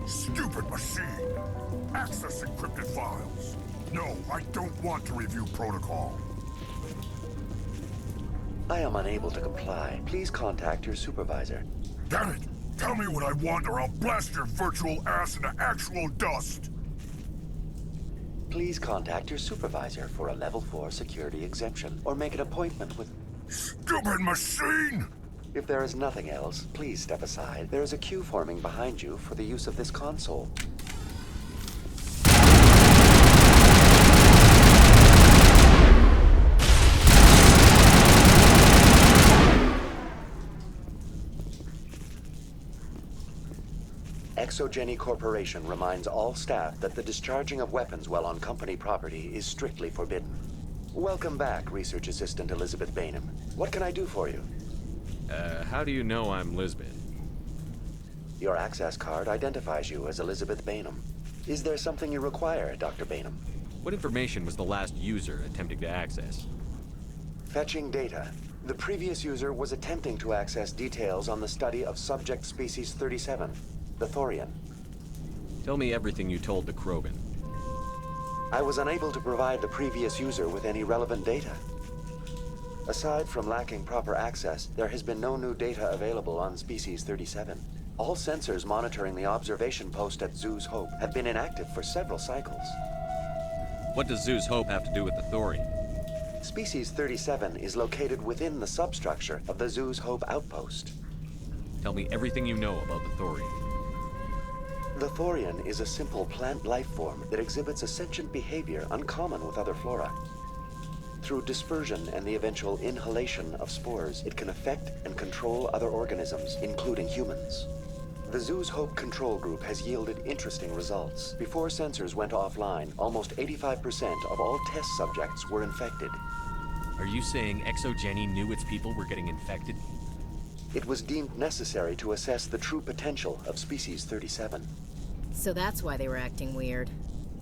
Stupid machine! Access encrypted files. No, I don't want to review protocol. I am unable to comply. Please contact your supervisor. Damn it! Tell me what I want or I'll blast your virtual ass into actual dust! Please contact your supervisor for a Level 4 security exemption, or make an appointment with... Stupid machine! If there is nothing else, please step aside. There is a queue forming behind you for the use of this console. Exogeny Corporation reminds all staff that the discharging of weapons while on company property is strictly forbidden. Welcome back, Research Assistant Elizabeth Bainham. What can I do for you? How do you know I'm Lisbeth? Your access card identifies you as Elizabeth Bainham. Is there something you require, Dr. Bainham? What information was the last user attempting to access? Fetching data. The previous user was attempting to access details on the study of subject species 37, the Thorian. Tell me everything you told the Krogan. I was unable to provide the previous user with any relevant data. Aside from lacking proper access, there has been no new data available on Species 37. All sensors monitoring the observation post at Zoo's Hope have been inactive for several cycles. What does Zoo's Hope have to do with the Thorian? Species 37 is located within the substructure of the Zoo's Hope outpost. Tell me everything you know about the Thorian. The Thorian is a simple plant life form that exhibits a sentient behavior uncommon with other flora. Through dispersion and the eventual inhalation of spores, it can affect and control other organisms, including humans. The Zoo's Hope control group has yielded interesting results. Before sensors went offline, almost 85% of all test subjects were infected. Are you saying Exogeny knew its people were getting infected? It was deemed necessary to assess the true potential of Species 37. So that's why they were acting weird.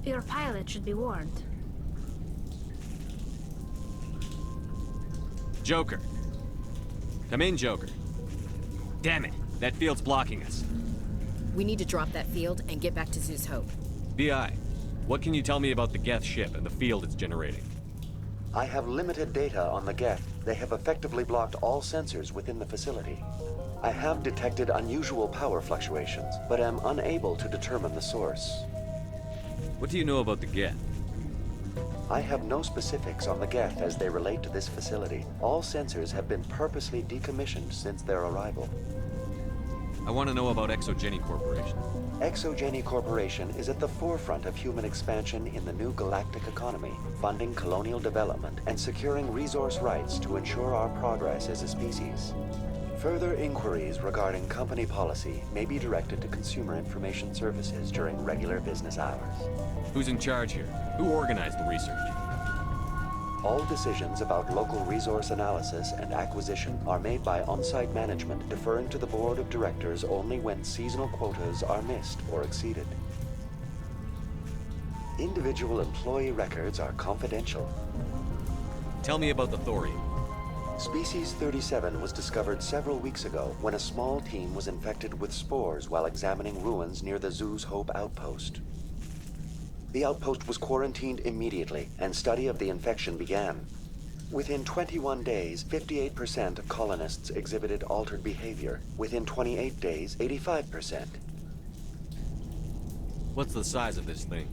Your pilot should be warned. Joker. Come in, Joker. Damn it, that field's blocking us. We need to drop that field and get back to Zeus Hope. BI, what can you tell me about the Geth ship and the field it's generating? I have limited data on the Geth. They have effectively blocked all sensors within the facility. I have detected unusual power fluctuations, but am unable to determine the source. What do you know about the Geth? I have no specifics on the Geth as they relate to this facility. All sensors have been purposely decommissioned since their arrival. I want to know about Exogeny Corporation. Exogeny Corporation is at the forefront of human expansion in the new galactic economy, funding colonial development and securing resource rights to ensure our progress as a species. Further inquiries regarding company policy may be directed to Consumer Information Services during regular business hours. Who's in charge here? Who organized the research? All decisions about local resource analysis and acquisition are made by on-site management, deferring to the board of directors only when seasonal quotas are missed or exceeded. Individual employee records are confidential. Tell me about the Thorian. Species 37 was discovered several weeks ago when a small team was infected with spores while examining ruins near the Zeus Hope outpost. The outpost was quarantined immediately, and study of the infection began. Within 21 days, 58% of colonists exhibited altered behavior. Within 28 days, 85%. What's the size of this thing?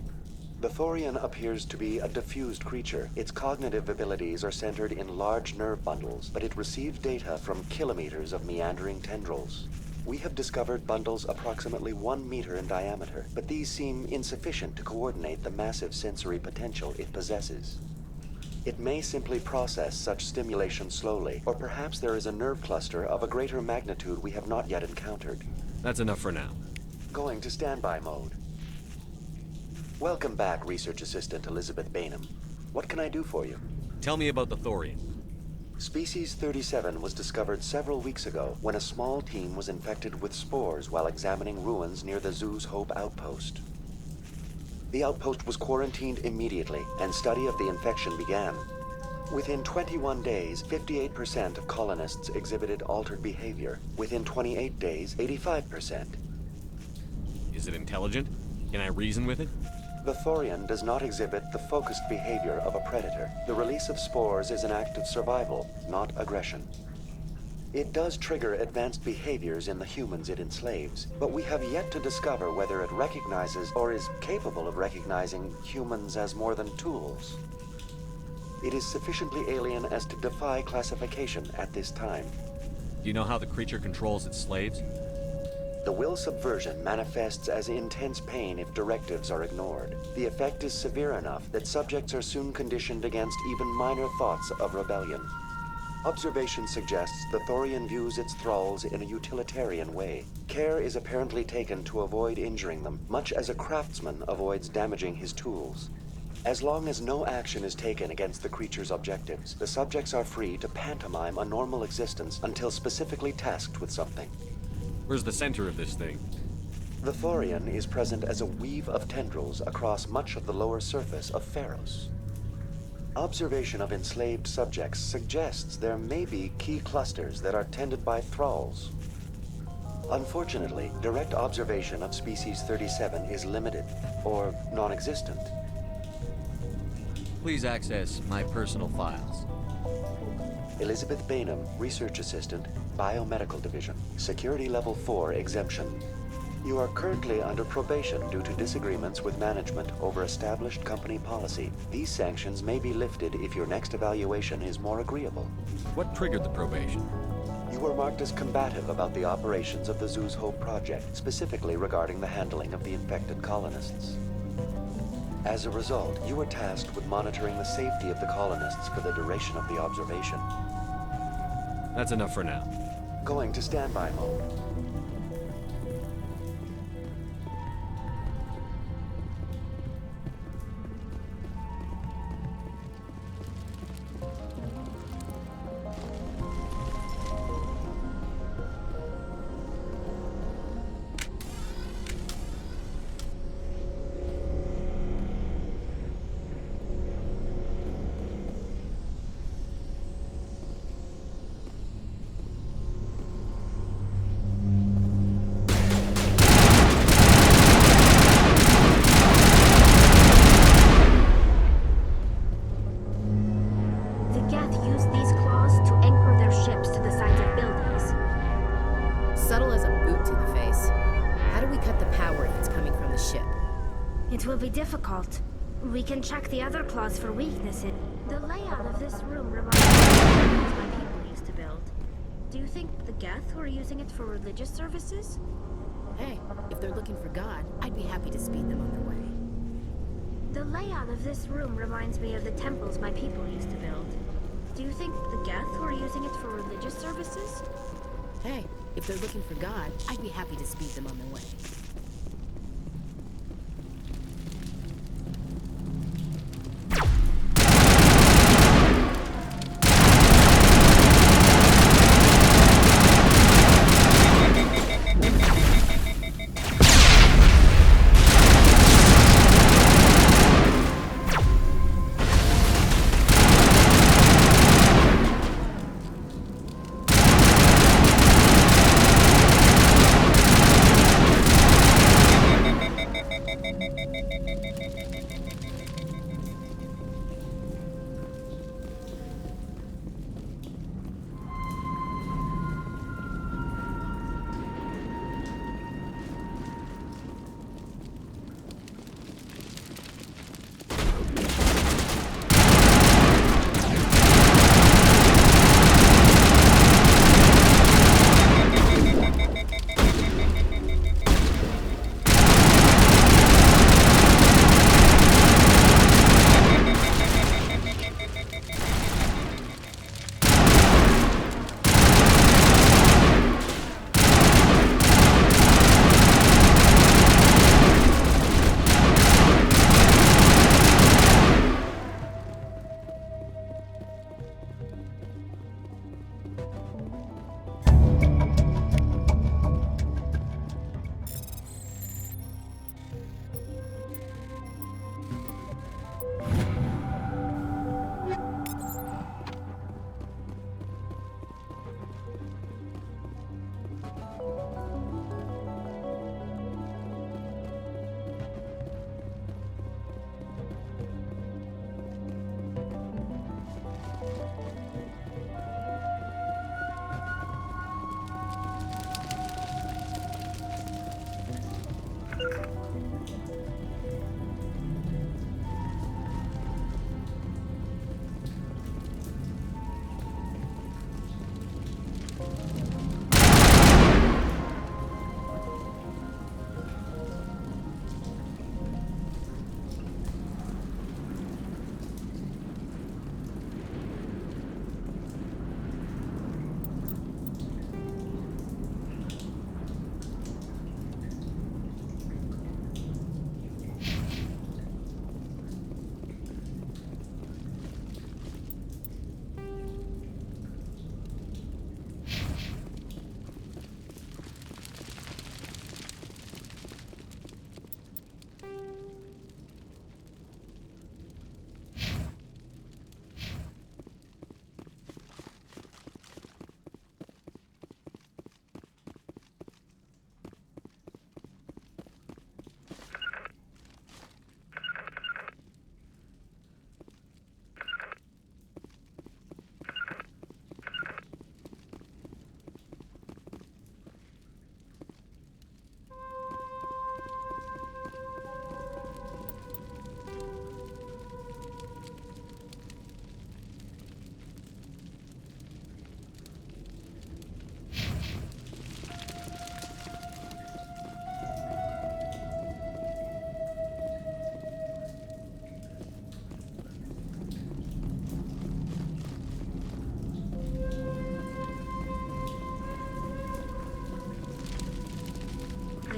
The Thorian appears to be a diffused creature. Its cognitive abilities are centered in large nerve bundles, but it receives data from kilometers of meandering tendrils. We have discovered bundles approximately 1 meter in diameter, but these seem insufficient to coordinate the massive sensory potential it possesses. It may simply process such stimulation slowly, or perhaps there is a nerve cluster of a greater magnitude we have not yet encountered. That's enough for now. Going to standby mode. Welcome back, Research Assistant Elizabeth Bainham. What can I do for you? Tell me about the Thorian. Species 37 was discovered several weeks ago when a small team was infected with spores while examining ruins near the Zeus Hope outpost. The outpost was quarantined immediately, and study of the infection began. Within 21 days, 58% of colonists exhibited altered behavior. Within 28 days, 85%. Is it intelligent? Can I reason with it? The Thorian does not exhibit the focused behavior of a predator. The release of spores is an act of survival, not aggression. It does trigger advanced behaviors in the humans it enslaves, but we have yet to discover whether it recognizes or is capable of recognizing humans as more than tools. It is sufficiently alien as to defy classification at this time. Do you know how the creature controls its slaves? The will subversion manifests as intense pain if directives are ignored. The effect is severe enough that subjects are soon conditioned against even minor thoughts of rebellion. Observation suggests the Thorian views its thralls in a utilitarian way. Care is apparently taken to avoid injuring them, much as a craftsman avoids damaging his tools. As long as no action is taken against the creature's objectives, the subjects are free to pantomime a normal existence until specifically tasked with something. Where's the center of this thing? The Thorian is present as a weave of tendrils across much of the lower surface of Pharos. Observation of enslaved subjects suggests there may be key clusters that are tended by thralls. Unfortunately, direct observation of Species 37 is limited, or non-existent. Please access my personal files. Elizabeth Bainham, Research Assistant, Biomedical Division, Security Level 4 exemption. You are currently under probation due to disagreements with management over established company policy. These sanctions may be lifted if your next evaluation is more agreeable. What triggered the probation? You were marked as combative about the operations of the Zeus Hope project, specifically regarding the handling of the infected colonists. As a result, you were tasked with monitoring the safety of the colonists for the duration of the observation. That's enough for now. Going to standby mode. It will be difficult. We can check the other claws for weaknesses. The layout of this room reminds me of what my people used to build. Do you think the Geth were using it for religious services? Hey, if they're looking for God, I'd be happy to speed them on their way. The layout of this room reminds me of the temples my people used to build. Do you think the Geth were using it for religious services? Hey, if they're looking for God, I'd be happy to speed them on their way.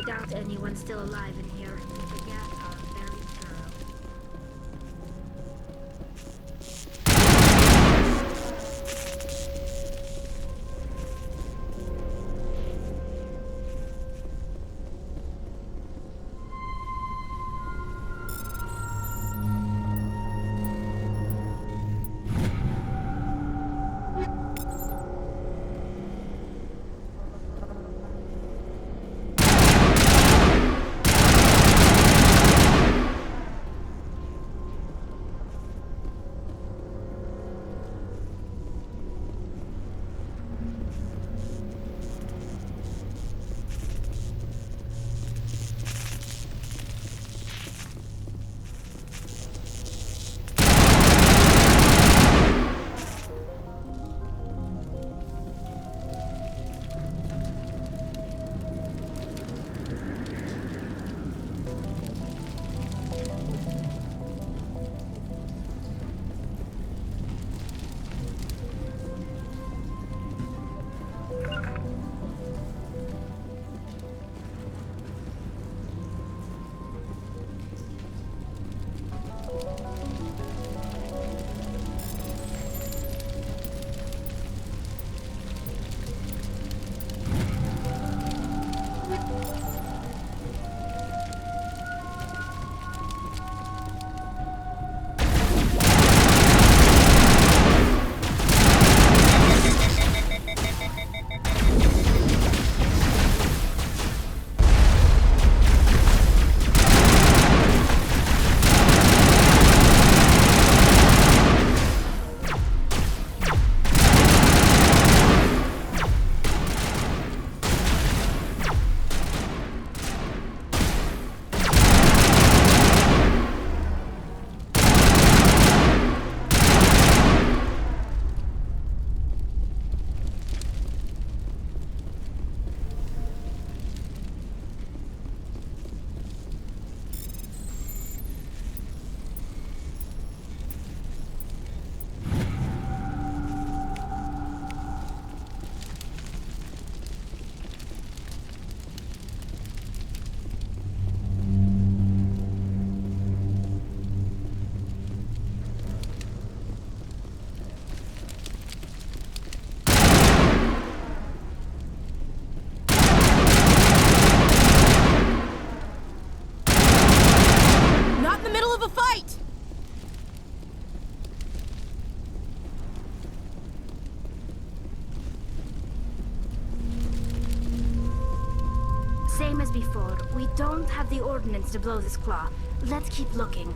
doubt anyone's still alive in here. The Geth are very thorough. Same as before. We don't have the ordnance to blow this claw. Let's keep looking.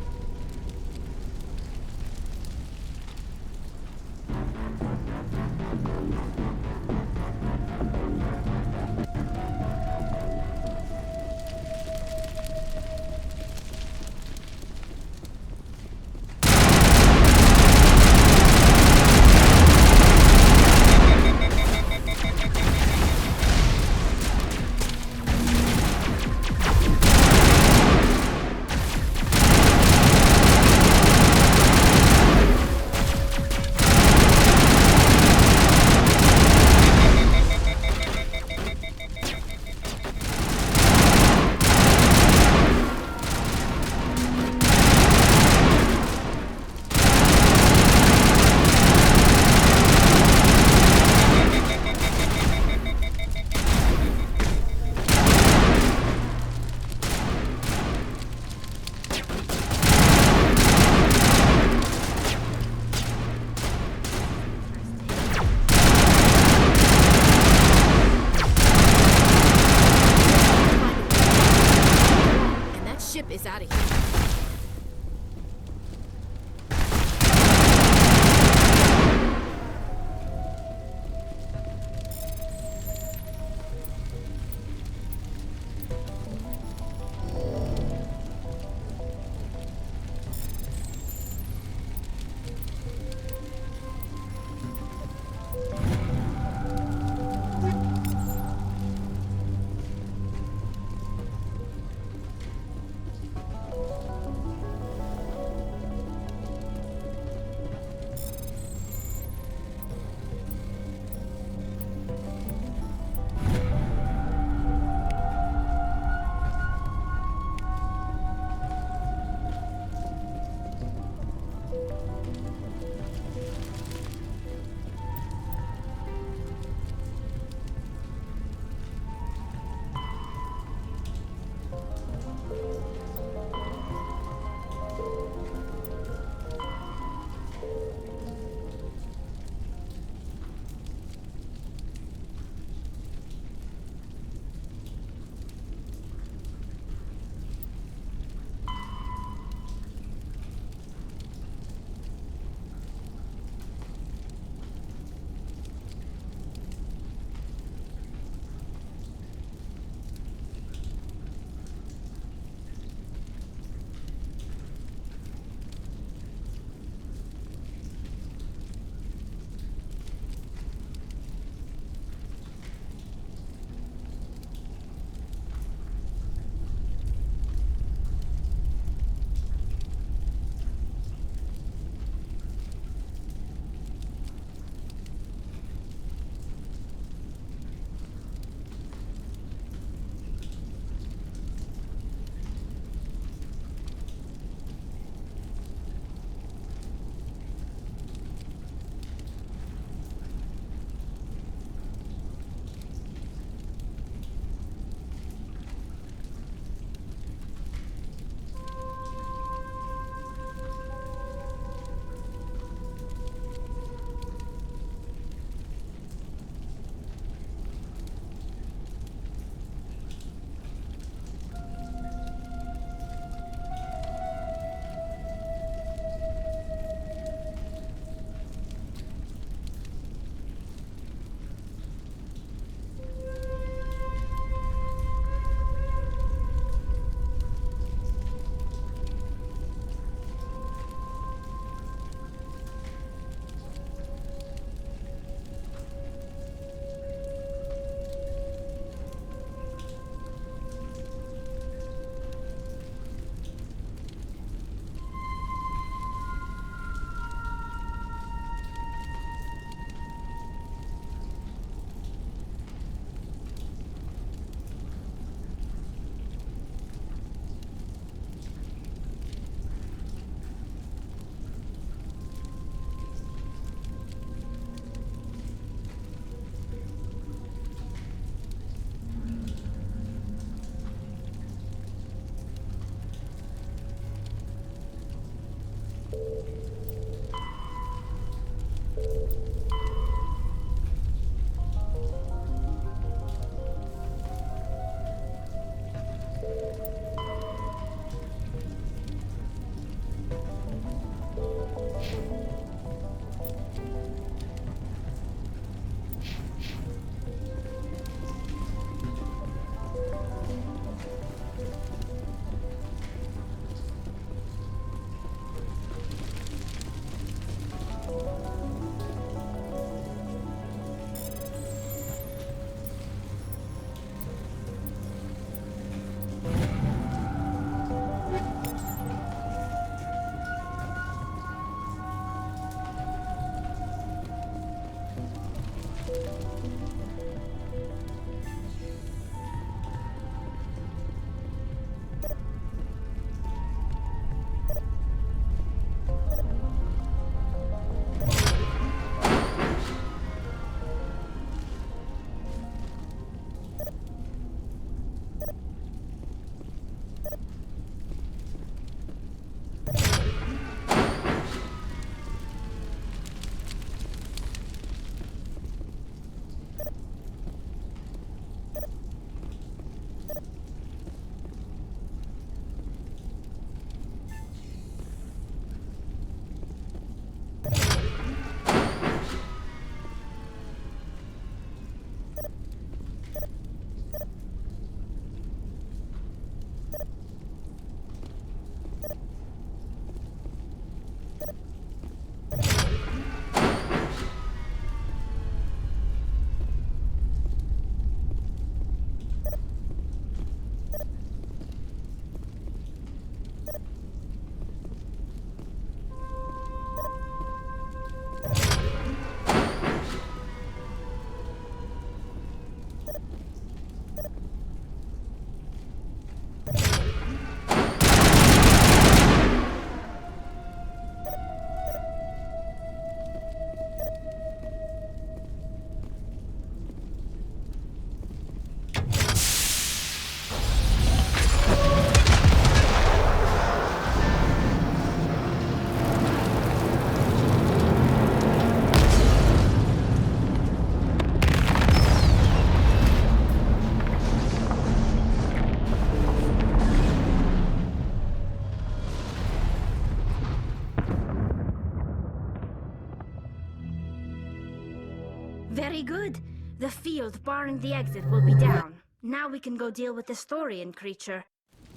Very good. The field barring the exit will be down. Now we can go deal with this Thorian creature.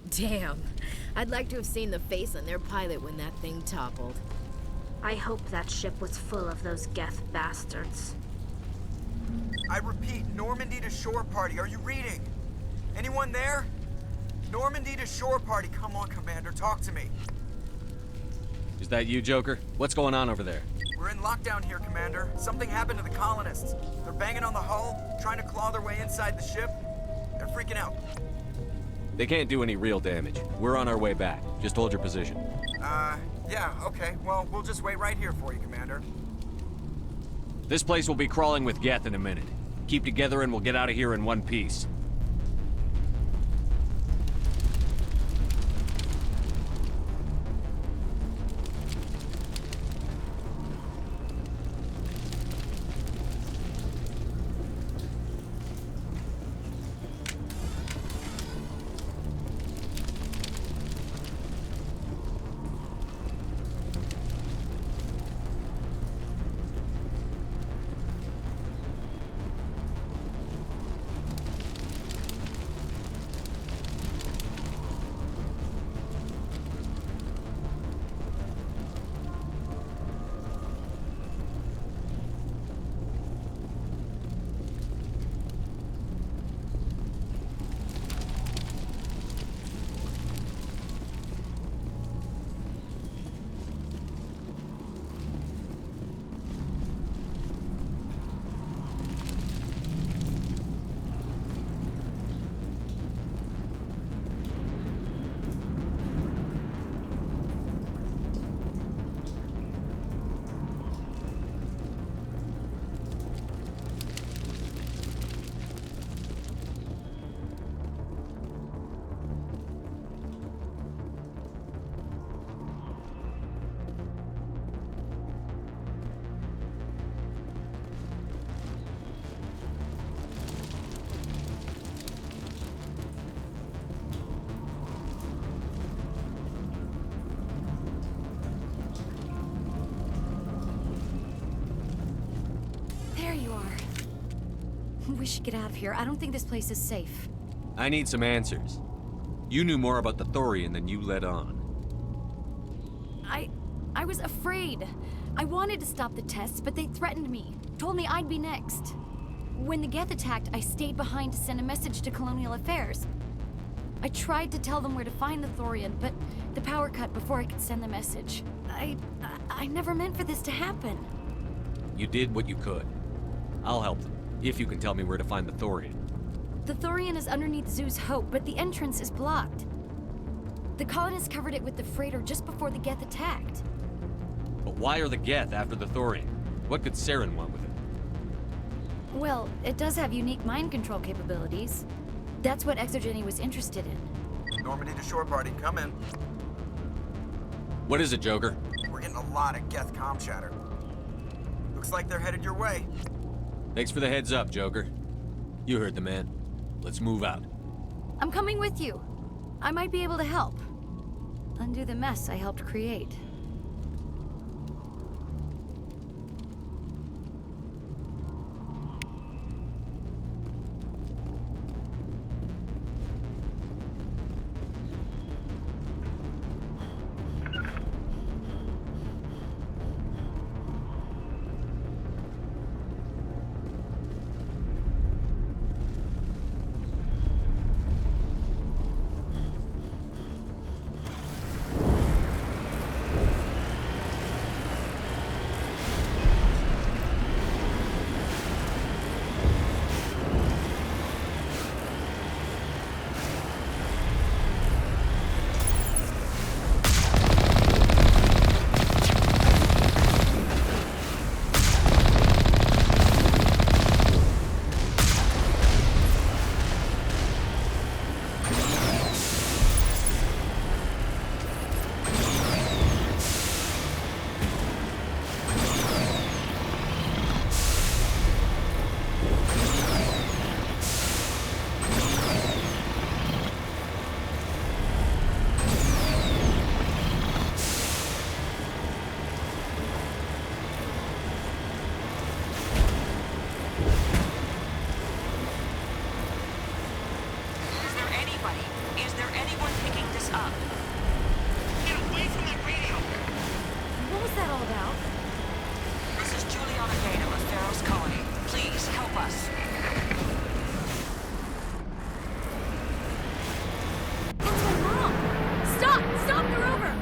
Damn. I'd like to have seen the face on their pilot when that thing toppled. I hope that ship was full of those Geth bastards. I repeat, Normandy to shore party. Are you reading? Anyone there? Normandy to shore party. Come on, Commander. Talk to me. Is that you, Joker? What's going on over there? We're in lockdown here, Commander. Something happened to the colonists. They're banging on the hull, trying to claw their way inside the ship. They're freaking out. They can't do any real damage. We're on our way back. Just hold your position. Yeah, okay. Well, we'll just wait right here for you, Commander. This place will be crawling with Geth in a minute. Keep together and we'll get out of here in one piece. We should get out of here. I don't think this place is safe. I need some answers. You knew more about the Thorian than you let on. I was afraid. I wanted to stop the tests, but they threatened me. Told me I'd be next. When the Geth attacked, I stayed behind to send a message to Colonial Affairs. I tried to tell them where to find the Thorian, but the power cut before I could send the message. I never meant for this to happen. You did what you could. I'll help them, if you can tell me where to find the Thorian. The Thorian is underneath Zeus Hope, but the entrance is blocked. The colonists covered it with the freighter just before the Geth attacked. But why are the Geth after the Thorian? What could Saren want with it? Well, it does have unique mind control capabilities. That's what Exogeny was interested in. Normandy to shore party, come in. What is it, Joker? We're getting a lot of Geth comm chatter. Looks like they're headed your way. Thanks for the heads up, Joker. You heard the man. Let's move out. I'm coming with you. I might be able to help. Undo the mess I helped create. up. Get away from that radio! What was that all about? This is Juliana Dana of Pharaoh's Colony. Please help us. What's going wrong? Stop! Stop the rover!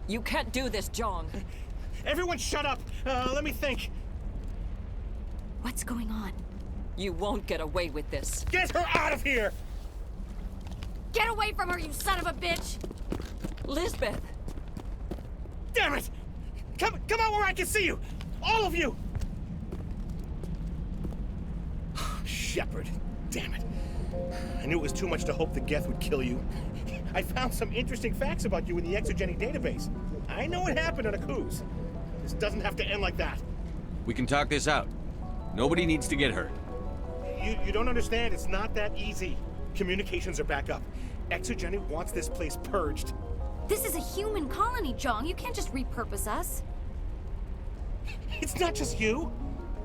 You can't do this, Jong. Everyone shut up! Let me think. What's going on? You won't get away with this. Get her out of here! Get away from her, you son of a bitch! Lisbeth! Damn it! Come out where I can see you! All of you! Shepard, damn it. I knew it was too much to hope the Geth would kill you. I found some interesting facts about you in the Exogeny database. I know it happened on a cruise. This doesn't have to end like that. We can talk this out. Nobody needs to get hurt. You don't understand. It's not that easy. Communications are back up. Exogeny wants this place purged. This is a human colony, Jong. You can't just repurpose us. It's not just you.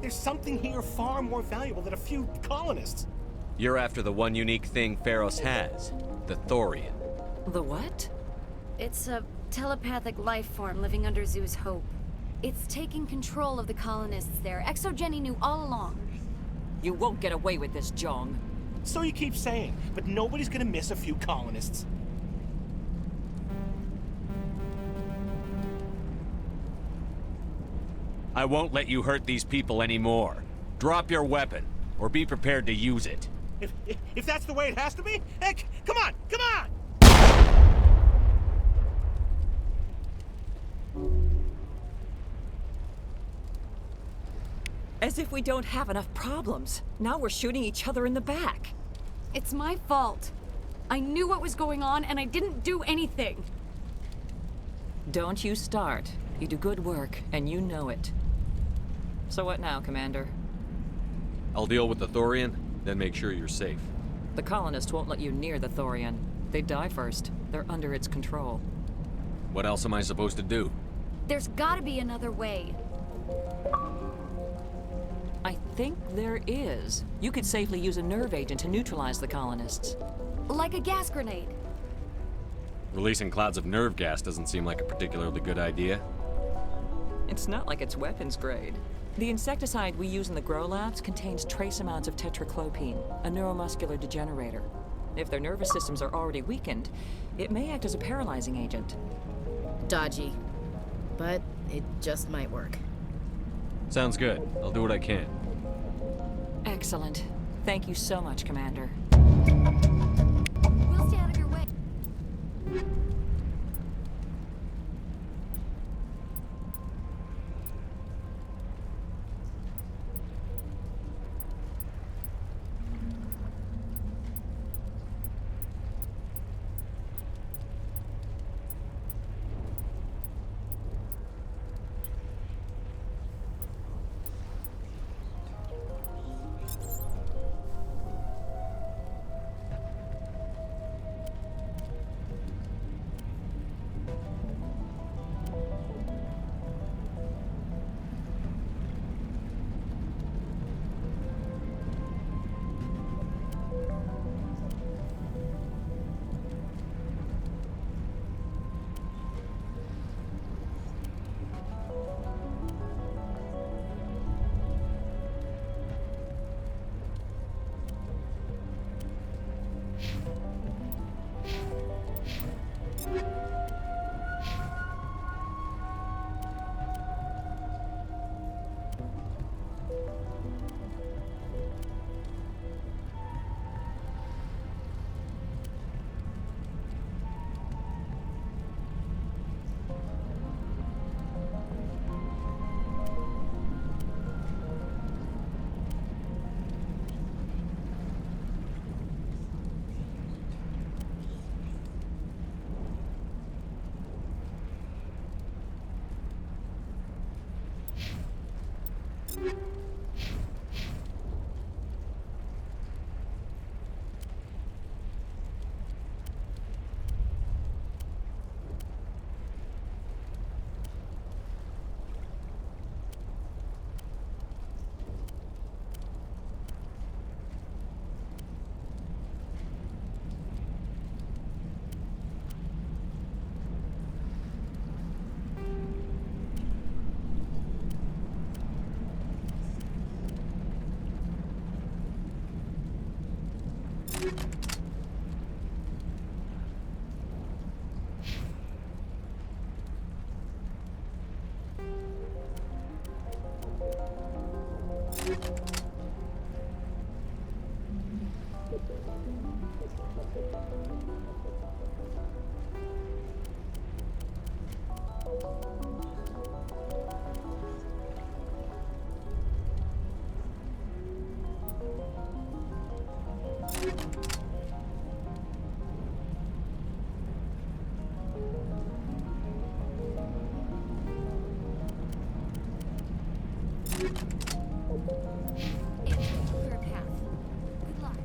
There's something here far more valuable than a few colonists. You're after the one unique thing Pharos has, the Thorian. The what? It's a telepathic life form living under Zeus' Hope. It's taking control of the colonists there. Exogeny knew all along. You won't get away with this, Jong. So you keep saying, but nobody's gonna miss a few colonists. I won't let you hurt these people anymore. Drop your weapon, or be prepared to use it. If that's the way it has to be, heck, come on, come on! As if we don't have enough problems. Now we're shooting each other in the back. It's my fault. I knew what was going on, and I didn't do anything. Don't you start. You do good work, and you know it. So what now, Commander? I'll deal with the Thorian, then make sure you're safe. The colonists won't let you near the Thorian. They die first. They're under its control. What else am I supposed to do? There's gotta be another way. I think there is. You could safely use a nerve agent to neutralize the colonists. Like a gas grenade. Releasing clouds of nerve gas doesn't seem like a particularly good idea. It's not like it's weapons grade. The insecticide we use in the grow labs contains trace amounts of tetraclopine, a neuromuscular degenerator. If their nervous systems are already weakened, it may act as a paralyzing agent. Dodgy. But it just might work. Sounds good. I'll do what I can. Excellent. Thank you so much, Commander. We'll stay out of your way. For a path. Good luck.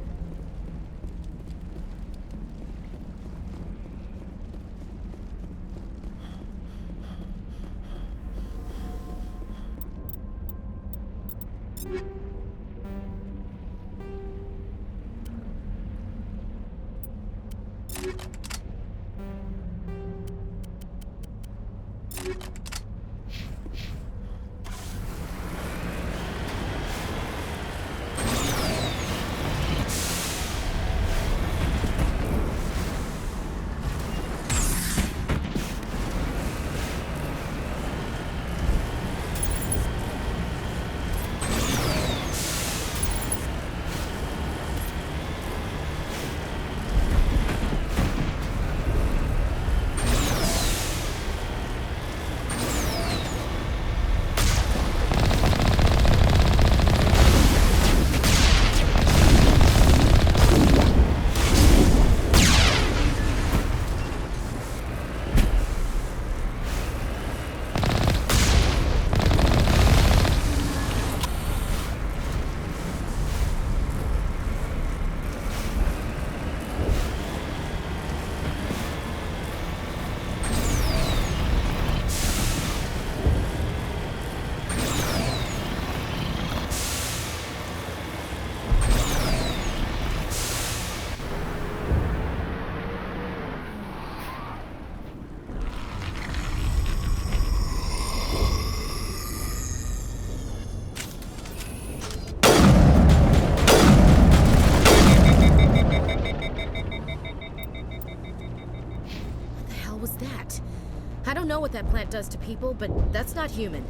I don't know what that plant does to people, but that's not human.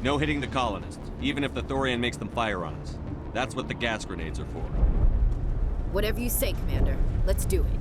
No hitting the colonists, even if the Thorian makes them fire on us. That's what the gas grenades are for. Whatever you say, Commander. Let's do it.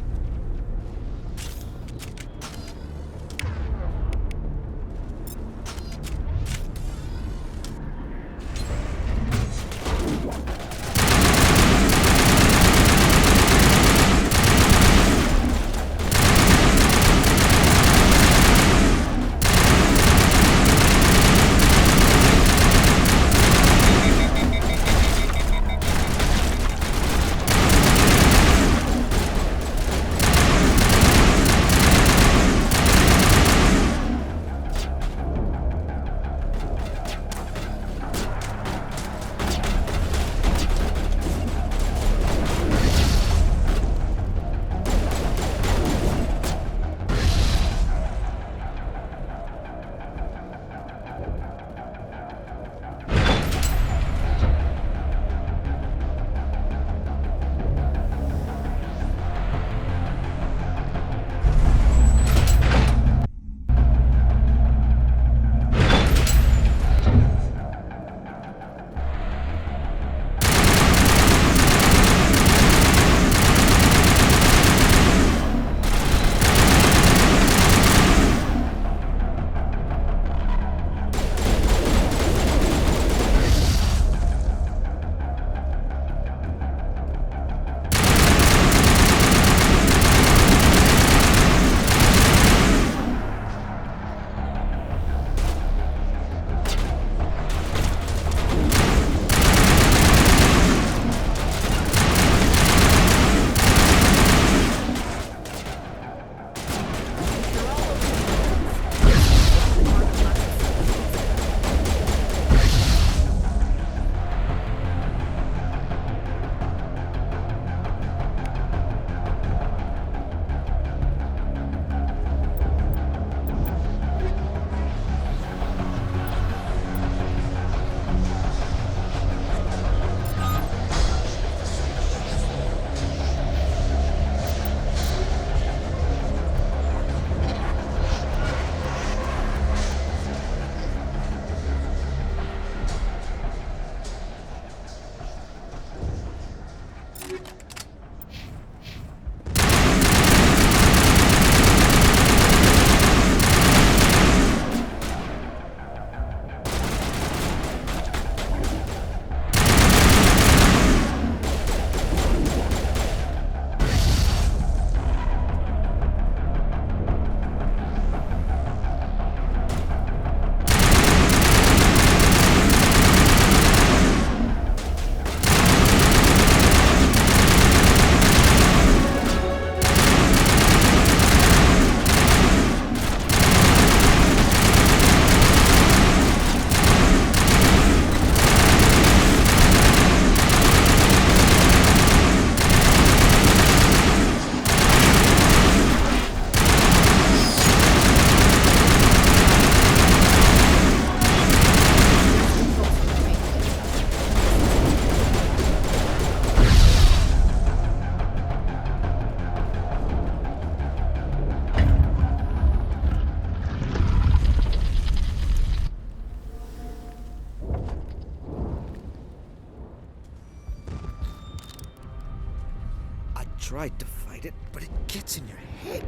tried to fight it, but it gets in your head.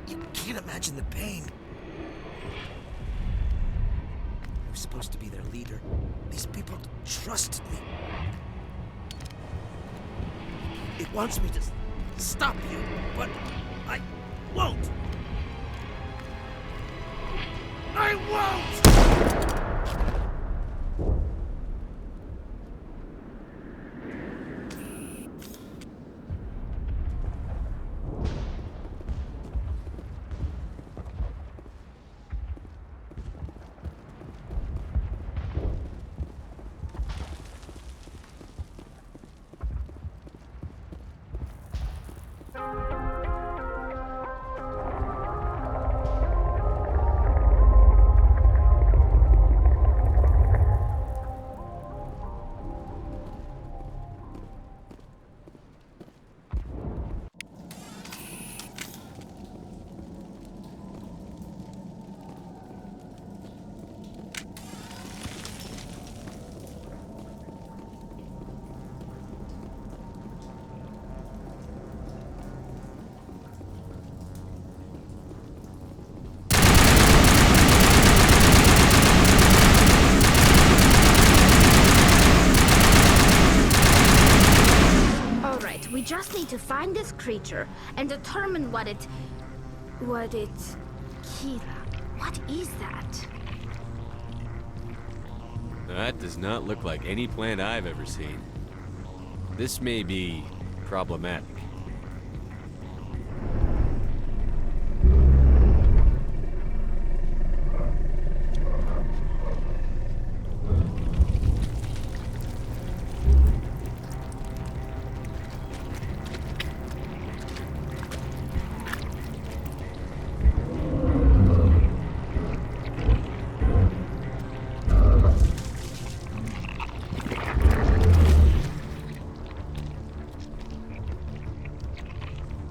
You can't imagine the pain. I was supposed to be their leader. These people trusted me. It wants me to stop you, but I won't. I won't! We just need to find this creature and determine what it... Kira, what is that? That does not look like any plant I've ever seen. This may be problematic.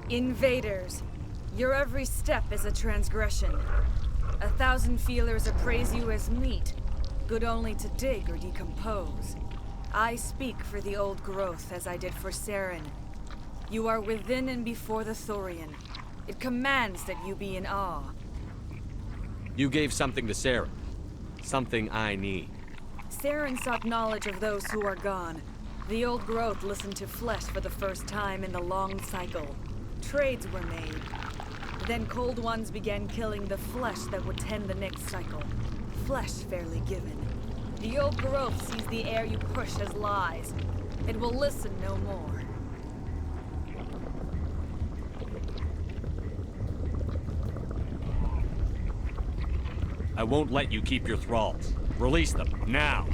Invaders, your every step is a transgression. 1,000 feelers appraise you as meat, good only to dig or decompose. I speak for the old growth as I did for Saren. You are within and before the Thorian. It commands that you be in awe. You gave something to Saren. Something I need. Saren sought knowledge of those who are gone. The old growth listened to flesh for the first time in the long cycle. Trades were made. Then Cold Ones began killing the flesh that would tend the next cycle. Flesh fairly given. The old growth sees the air you push as lies. It will listen no more. I won't let you keep your thralls. Release them, now!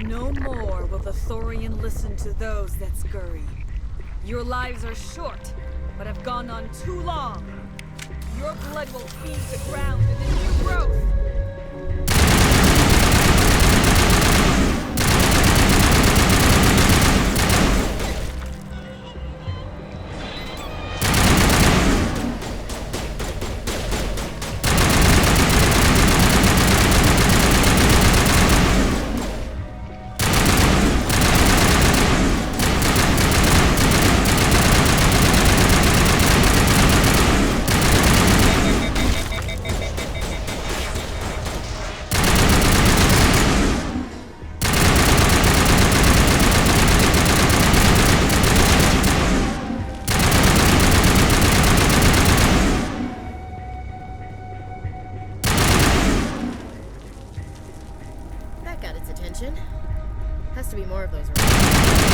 No more will the Thorian listen to those that scurry. Your lives are short, but have gone on too long. Your blood will feed the ground and the new growth. Has to be more of those around.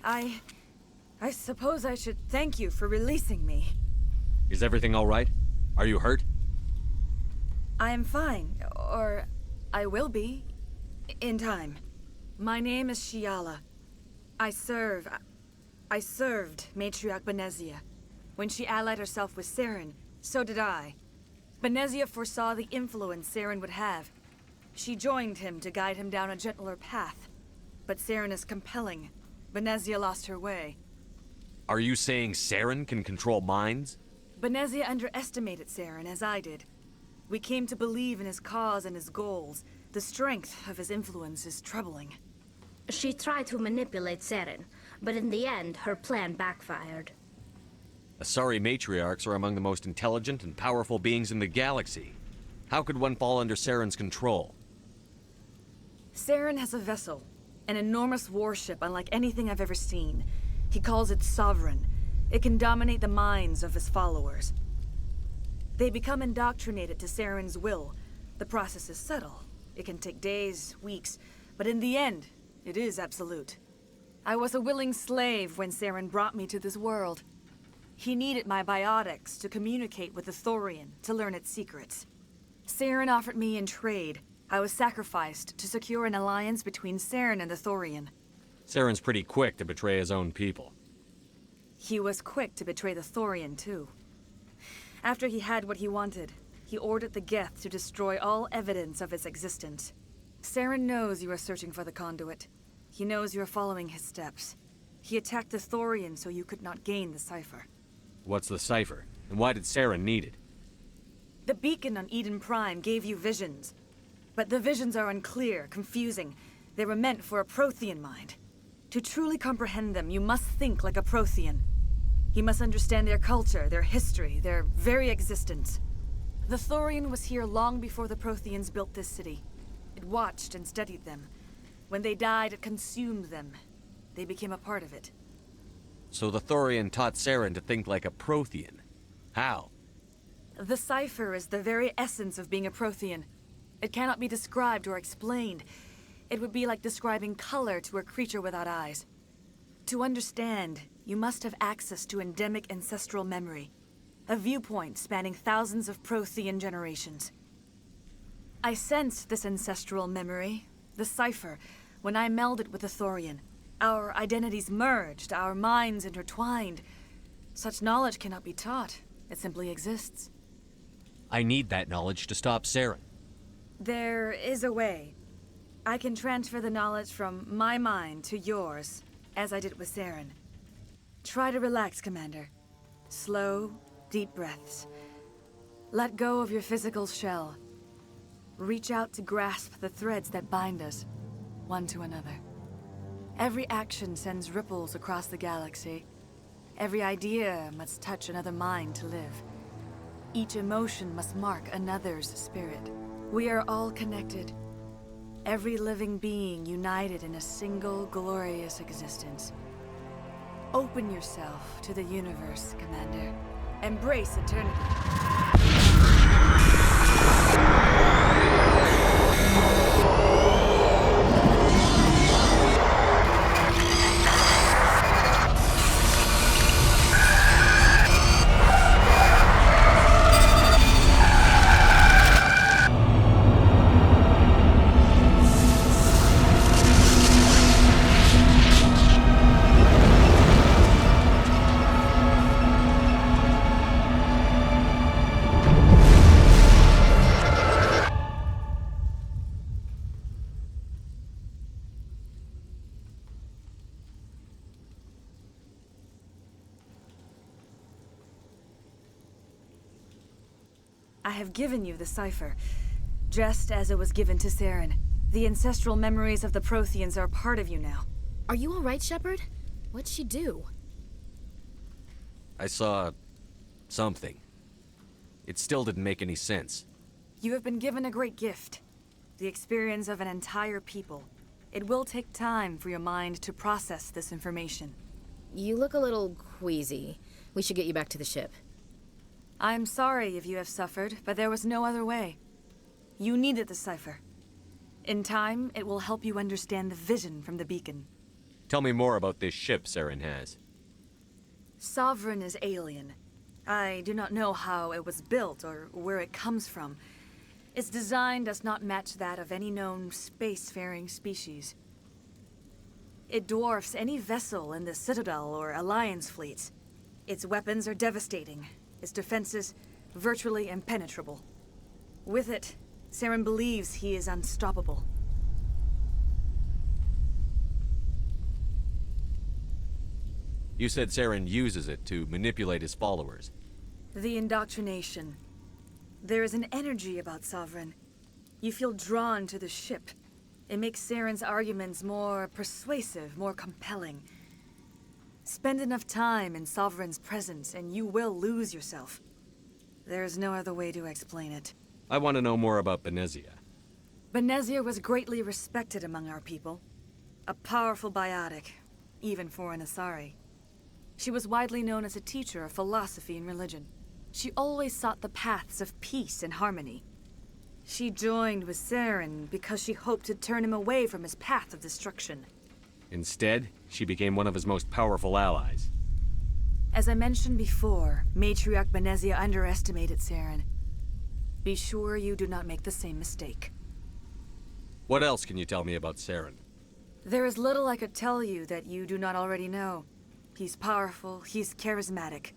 I suppose I should thank you for releasing me. Is everything all right? Are you hurt? I am fine, or I will be, in time. My name is Shiala. I served Matriarch Benezia. When she allied herself with Saren, so did I. Benezia foresaw the influence Saren would have. She joined him to guide him down a gentler path. But Saren is compelling. Benezia lost her way. Are you saying Saren can control minds? Benezia underestimated Saren, as I did. We came to believe in his cause and his goals. The strength of his influence is troubling. She tried to manipulate Saren, but in the end, her plan backfired. Asari matriarchs are among the most intelligent and powerful beings in the galaxy. How could one fall under Saren's control? Saren has a vessel, an enormous warship unlike anything I've ever seen. He calls it Sovereign. It can dominate the minds of his followers. They become indoctrinated to Saren's will. The process is subtle. It can take days, weeks, but in the end, it is absolute. I was a willing slave when Saren brought me to this world. He needed my biotics to communicate with the Thorian, to learn its secrets. Saren offered me in trade. I was sacrificed to secure an alliance between Saren and the Thorian. Saren's pretty quick to betray his own people. He was quick to betray the Thorian, too. After he had what he wanted, he ordered the Geth to destroy all evidence of its existence. Saren knows you are searching for the conduit. He knows you are following his steps. He attacked the Thorian so you could not gain the cipher. What's the cipher? And why did Saren need it? The beacon on Eden Prime gave you visions. But the visions are unclear, confusing. They were meant for a Prothean mind. To truly comprehend them, you must think like a Prothean. You must understand their culture, their history, their very existence. The Thorian was here long before the Protheans built this city. It watched and studied them. When they died, it consumed them. They became a part of it. So the Thorian taught Saren to think like a Prothean. How? The cipher is the very essence of being a Prothean. It cannot be described or explained. It would be like describing color to a creature without eyes. To understand, you must have access to endemic ancestral memory, a viewpoint spanning thousands of Prothean generations. I sensed this ancestral memory, the cipher, when I melded with the Thorian. Our identities merged, our minds intertwined. Such knowledge cannot be taught. It simply exists. I need that knowledge to stop Saren. There is a way. I can transfer the knowledge from my mind to yours, as I did with Saren. Try to relax, Commander. Slow, deep breaths. Let go of your physical shell. Reach out to grasp the threads that bind us, one to another. Every action sends ripples across the galaxy. Every idea must touch another mind to live. Each emotion must mark another's spirit. We are all connected. Every living being united in a single glorious existence. Open yourself to the universe, Commander. Embrace eternity. I have given you the cipher, just as it was given to Saren. The ancestral memories of the Protheans are part of you now. Are you all right, Shepard? What'd she do? I saw... something. It still didn't make any sense. You have been given a great gift. The experience of an entire people. It will take time for your mind to process this information. You look a little queasy. We should get you back to the ship. I'm sorry if you have suffered, but there was no other way. You needed the cipher. In time, it will help you understand the vision from the beacon. Tell me more about this ship Saren has. Sovereign is alien. I do not know how it was built or where it comes from. Its design does not match that of any known spacefaring species. It dwarfs any vessel in the Citadel or Alliance fleets. Its weapons are devastating, its defenses virtually impenetrable. With it, Saren believes he is unstoppable. You said Saren uses it to manipulate his followers. The indoctrination. There is an energy about Sovereign. You feel drawn to the ship. It makes Saren's arguments more persuasive, more compelling. Spend enough time in Sovereign's presence and you will lose yourself. There's no other way to explain it. I want to know more about Benezia. Benezia was greatly respected among our people. A powerful biotic, even for an Asari. She was widely known as a teacher of philosophy and religion. She always sought the paths of peace and harmony. She joined with Saren because she hoped to turn him away from his path of destruction. Instead, she became one of his most powerful allies. As I mentioned before, Matriarch Benezia underestimated Saren. Be sure you do not make the same mistake. What else can you tell me about Saren? There is little I could tell you that you do not already know. He's powerful, he's charismatic,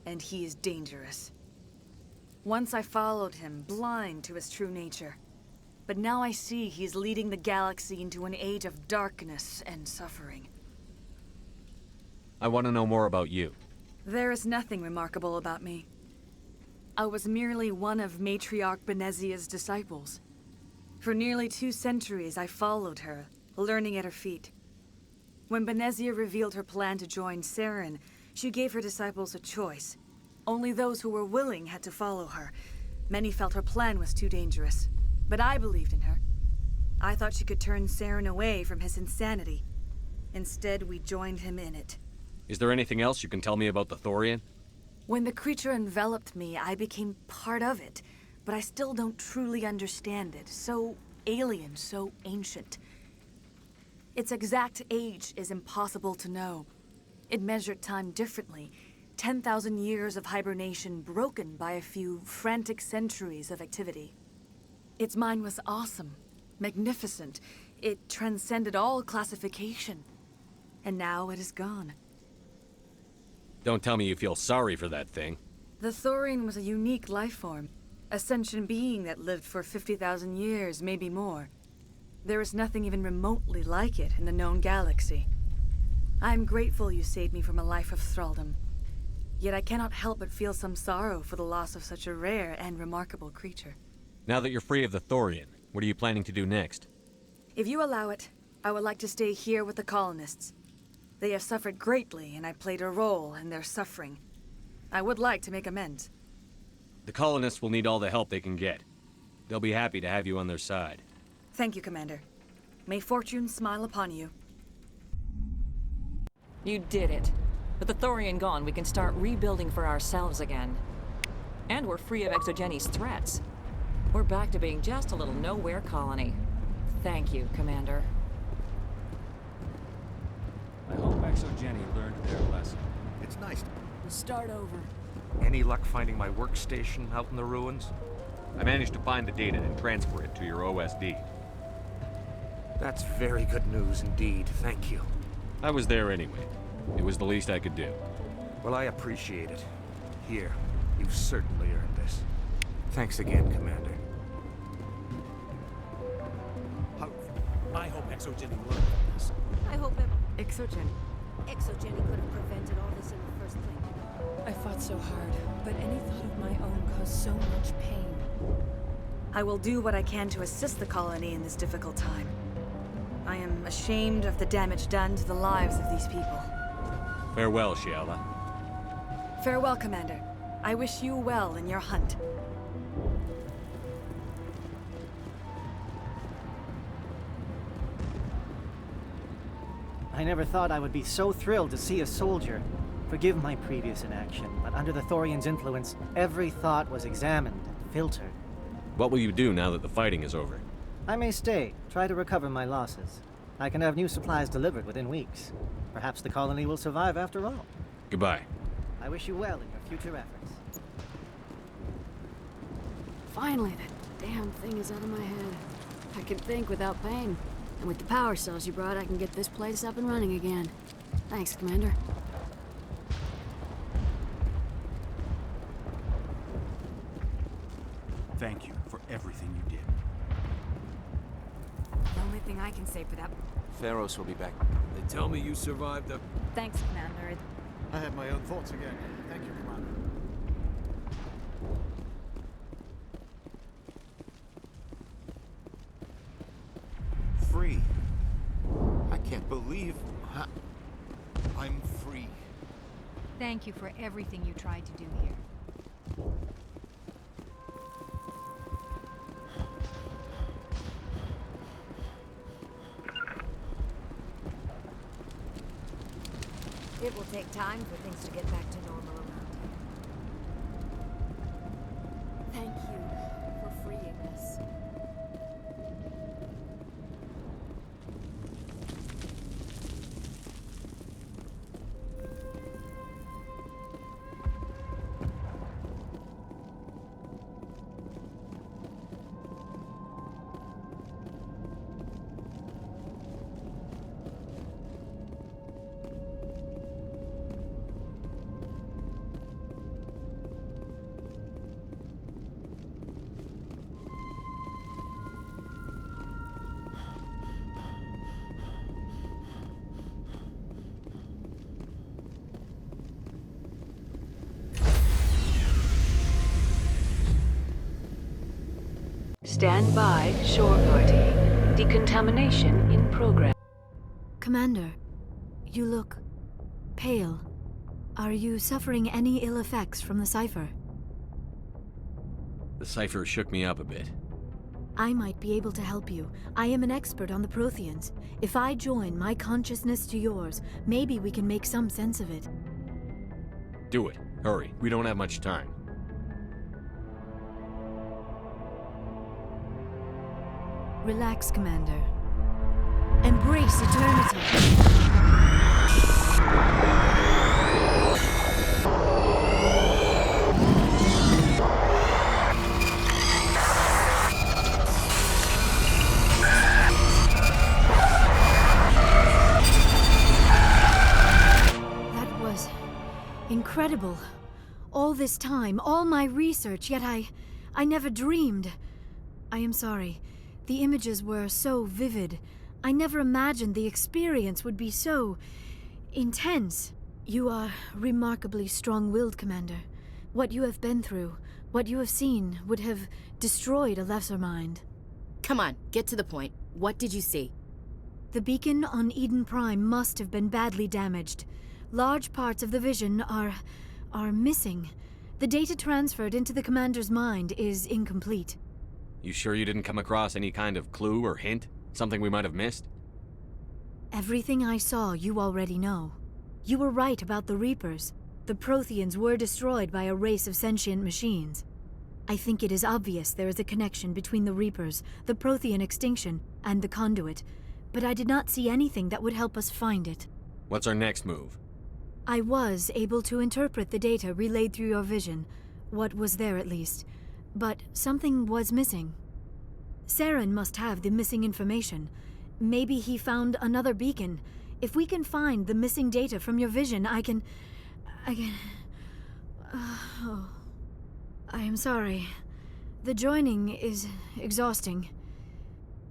and he is dangerous. Once I followed him, blind to his true nature. But now I see he's leading the galaxy into an age of darkness and suffering. I want to know more about you. There is nothing remarkable about me. I was merely one of Matriarch Benezia's disciples. For nearly 2 centuries I followed her, learning at her feet. When Benezia revealed her plan to join Saren, she gave her disciples a choice. Only those who were willing had to follow her. Many felt her plan was too dangerous, but I believed in her. I thought she could turn Saren away from his insanity. Instead, we joined him in it. Is there anything else you can tell me about the Thorian? When the creature enveloped me, I became part of it, but I still don't truly understand it. So alien, so ancient. Its exact age is impossible to know. It measured time differently. 10,000 years of hibernation broken by a few frantic centuries of activity. Its mind was awesome, magnificent. It transcended all classification. And now it is gone. Don't tell me you feel sorry for that thing. The Thorian was a unique life form. A sentient being that lived for 50,000 years, maybe more. There is nothing even remotely like it in the known galaxy. I am grateful you saved me from a life of thraldom. Yet I cannot help but feel some sorrow for the loss of such a rare and remarkable creature. Now that you're free of the Thorian, what are you planning to do next? If you allow it, I would like to stay here with the colonists. They have suffered greatly, and I played a role in their suffering. I would like to make amends. The colonists will need all the help they can get. They'll be happy to have you on their side. Thank you, Commander. May fortune smile upon you. You did it. With the Thorian gone, we can start rebuilding for ourselves again. And we're free of Exogeni's threats. We're back to being just a little nowhere colony. Thank you, Commander. I hope Exogeni learned their lesson. It's nice. We'll start over. Any luck finding my workstation out in the ruins? I managed to find the data and transfer it to your OSD. That's very good news indeed. Thank you. I was there anyway. It was the least I could do. Well, I appreciate it. Here, you've certainly earned this. Thanks again, Commander. I hope Exogeni learned from this. I hope it... Exogen. Exogeni could have prevented all this in the first place. I fought so hard, but any thought of my own caused so much pain. I will do what I can to assist the colony in this difficult time. I am ashamed of the damage done to the lives of these people. Farewell, Shiala. Farewell, Commander. I wish you well in your hunt. I never thought I would be so thrilled to see a soldier. Forgive my previous inaction, but under the Thorian's influence, every thought was examined and filtered. What will you do now that the fighting is over? I may stay, try to recover my losses. I can have new supplies delivered within weeks. Perhaps the colony will survive after all. Goodbye. I wish you well in your future efforts. Finally, that damn thing is out of my head. I can think without pain. And with the power cells you brought, I can get this place up and running again. Thanks, Commander. Thank you for everything you did. The only thing I can say for that... Feros will be back. They tell me you survived the... Thanks, Commander. I had my own thoughts again. Thank you, Commander. Free. I can't believe I'm free. Thank you for everything you tried to do here. It will take time for things to get back to normal around here. Thank you for freeing us. Stand by, shore party. Decontamination in progress. Commander, you look pale. Are you suffering any ill effects from the cipher? The cipher shook me up a bit. I might be able to help you. I am an expert on the Protheans. If I join my consciousness to yours, maybe we can make some sense of it. Do it. Hurry. We don't have much time. Relax, Commander. Embrace eternity. That was incredible. All this time, all my research, yet I never dreamed. I am sorry. The images were so vivid. I never imagined the experience would be so intense. You are remarkably strong-willed, Commander. What you have been through, what you have seen, would have destroyed a lesser mind. Come on, get to the point. What did you see? The beacon on Eden Prime must have been badly damaged. Large parts of the vision are missing. The data transferred into the Commander's mind is incomplete. You sure you didn't come across any kind of clue or hint? Something we might have missed? Everything I saw, you already know. You were right about the Reapers. The Protheans were destroyed by a race of sentient machines. I think it is obvious there is a connection between the Reapers, the Prothean extinction, and the Conduit, but I did not see anything that would help us find it. What's our next move? I was able to interpret the data relayed through your vision, what was there at least. But something was missing. Saren must have the missing information. Maybe he found another beacon. If we can find the missing data from your vision, I can... Oh. I am sorry. The joining is exhausting.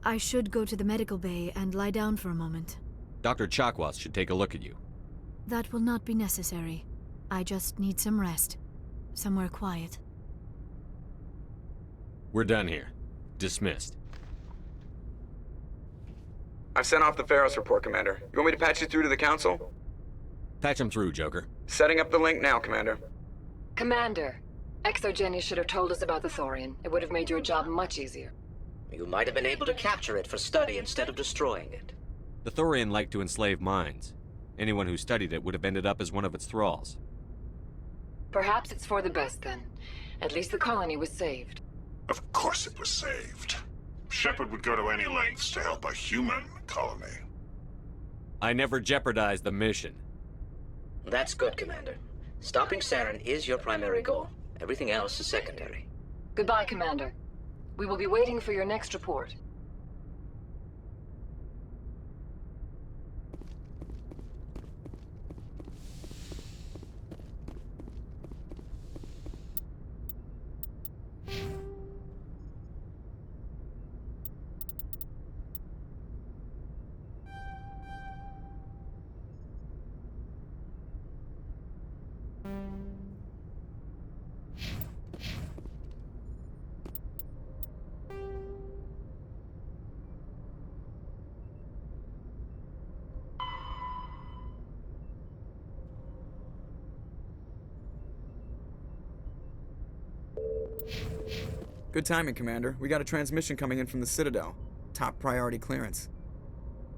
I should go to the medical bay and lie down for a moment. Dr. Chakwas should take a look at you. That will not be necessary. I just need some rest. Somewhere quiet. We're done here. Dismissed. I've sent off the Feros report, Commander. You want me to patch you through to the Council? Patch him through, Joker. Setting up the link now, Commander. Commander, Exogeny should have told us about the Thorian. It would have made your job much easier. You might have been able to capture it for study instead of destroying it. The Thorian liked to enslave minds. Anyone who studied it would have ended up as one of its thralls. Perhaps it's for the best then. At least the colony was saved. Of course it was saved. Shepard would go to any lengths to help a human colony. I never jeopardized the mission. That's good, Commander. Stopping Saren is your primary goal. Everything else is secondary. Goodbye, Commander. We will be waiting for your next report. Good timing, Commander. We got a transmission coming in from the Citadel. Top priority clearance.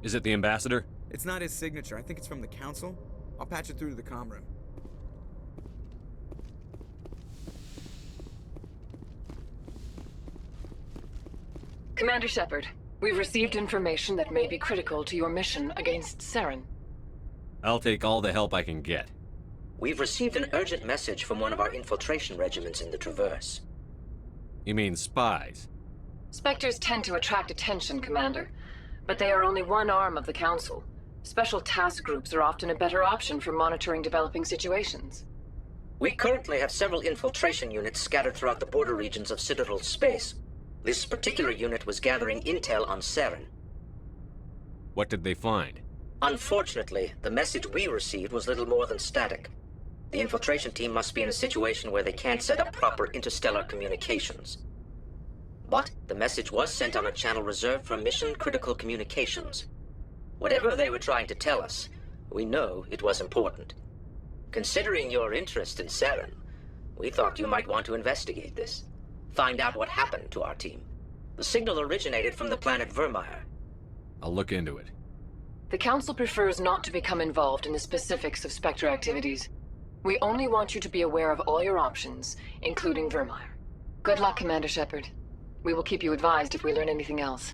Is it the Ambassador? It's not his signature. I think it's from the Council. I'll patch it through to the comm room. Commander Shepard, we've received information that may be critical to your mission against Saren. I'll take all the help I can get. We've received an urgent message from one of our infiltration regiments in the Traverse. You mean spies? Spectres tend to attract attention, Commander, but they are only one arm of the Council. Special task groups are often a better option for monitoring developing situations. We currently have several infiltration units scattered throughout the border regions of Citadel space. This particular unit was gathering intel on Saren. What did they find? Unfortunately, the message we received was little more than static. The infiltration team must be in a situation where they can't set up proper interstellar communications. But the message was sent on a channel reserved for mission-critical communications. Whatever they were trying to tell us, we know it was important. Considering your interest in Saren, we thought you might want to investigate this. Find out what happened to our team. The signal originated from the planet Vermeer. I'll look into it. The Council prefers not to become involved in the specifics of Spectre activities. We only want you to be aware of all your options, including Vermeer. Good luck, Commander Shepard. We will keep you advised if we learn anything else.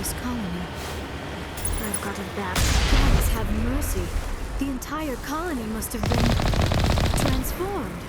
this colony. I've got a bad... Gods have mercy. The entire colony must have been transformed.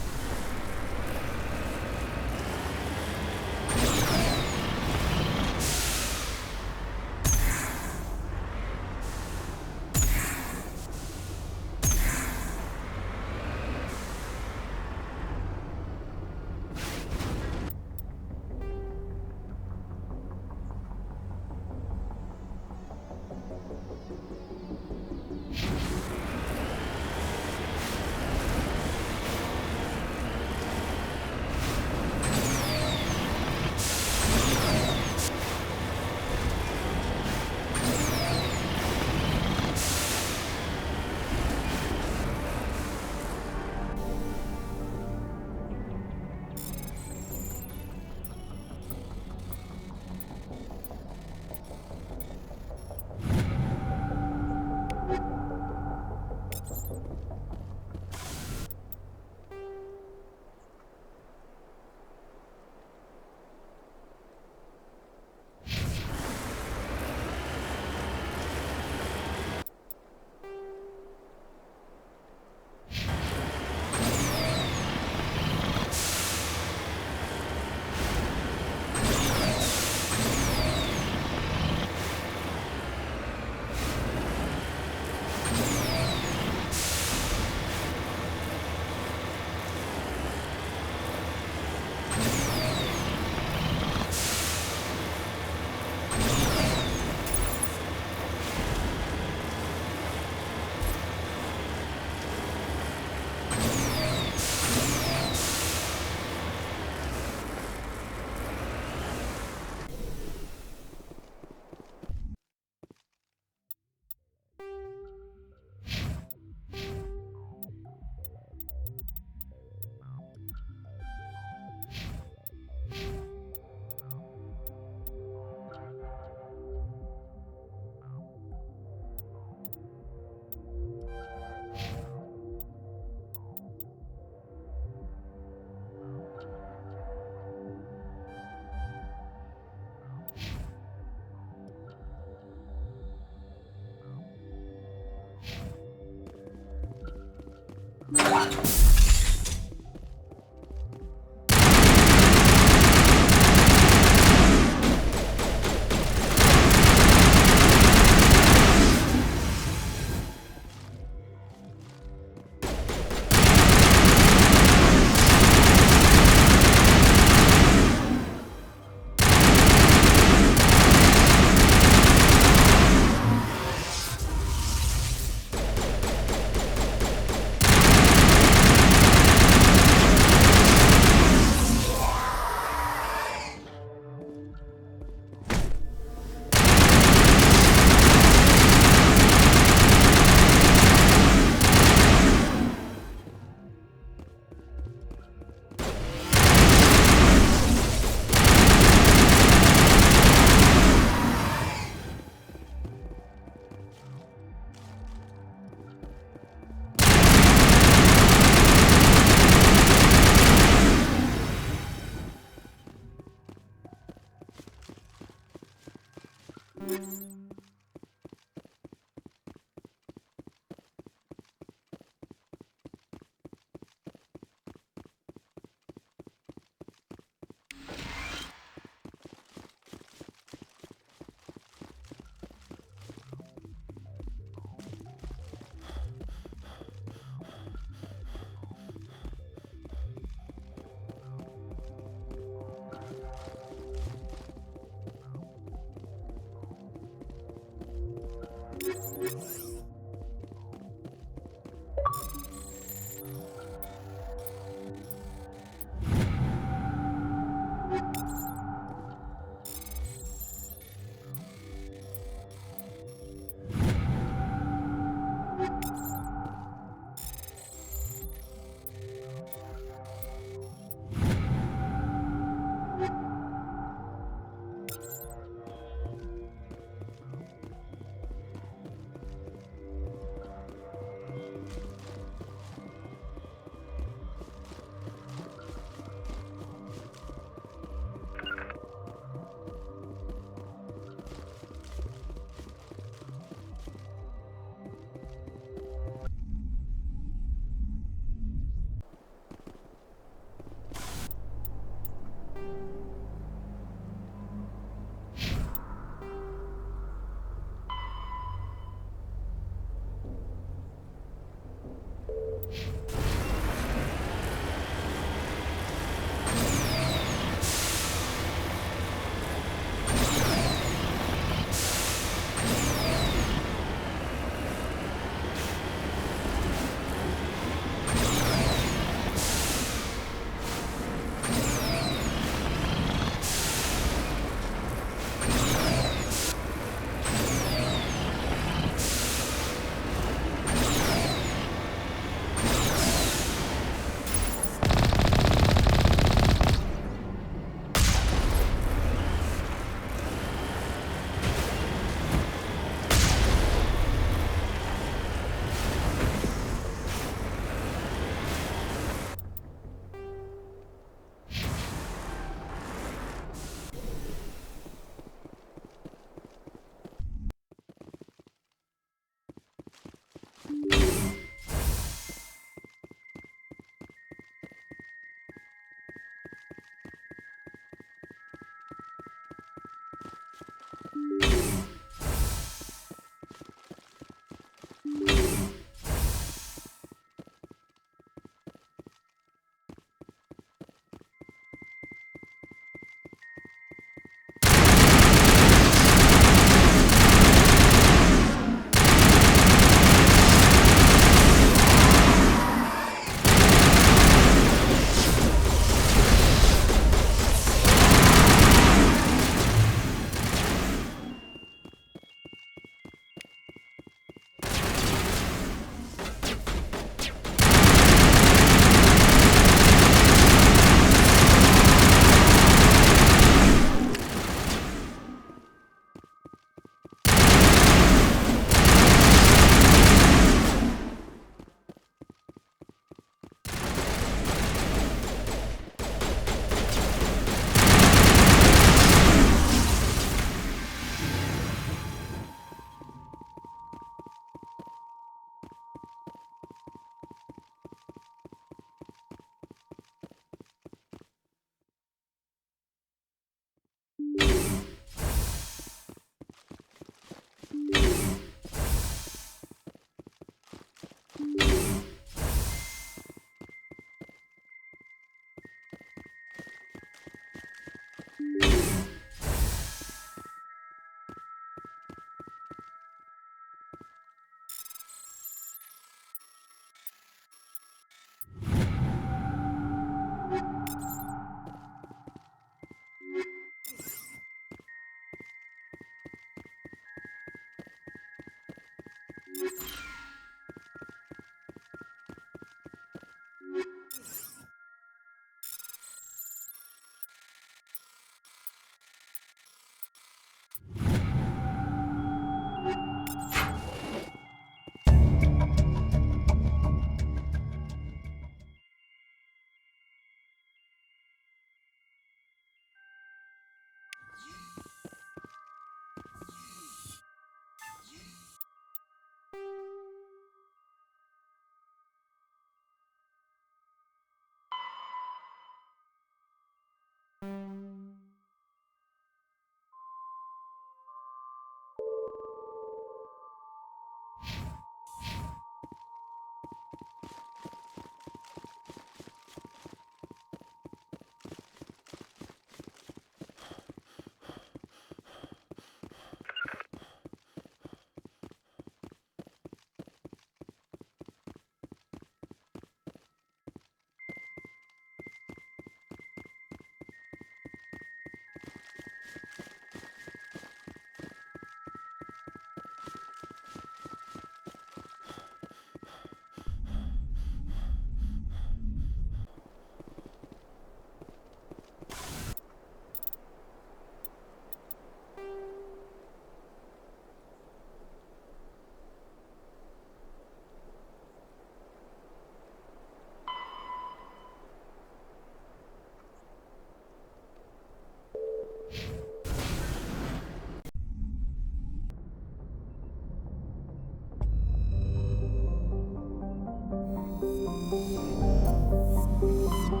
Looks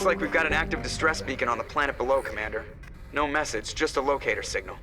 like we've got an active distress beacon on the planet below, Commander. No message, just a locator signal.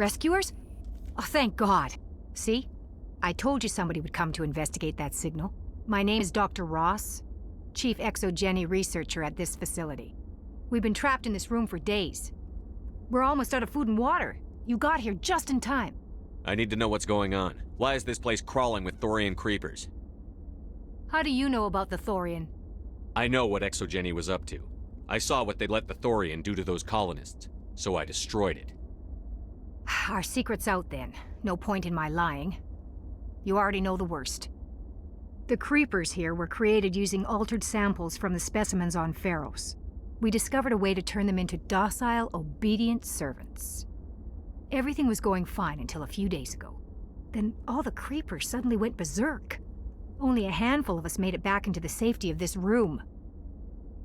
Rescuers? Oh, thank God. See? I told you somebody would come to investigate that signal. My name is Dr. Ross, Chief Exogeny Researcher at this facility. We've been trapped in this room for days. We're almost out of food and water. You got here just in time. I need to know what's going on. Why is this place crawling with Thorian creepers? How do you know about the Thorian? I know what Exogeny was up to. I saw what they let the Thorian do to those colonists, so I destroyed it. Our secret's out then. No point in my lying. You already know the worst. The creepers here were created using altered samples from the specimens on Pharos. We discovered a way to turn them into docile, obedient servants. Everything was going fine until a few days ago. Then all the creepers suddenly went berserk. Only a handful of us made it back into the safety of this room.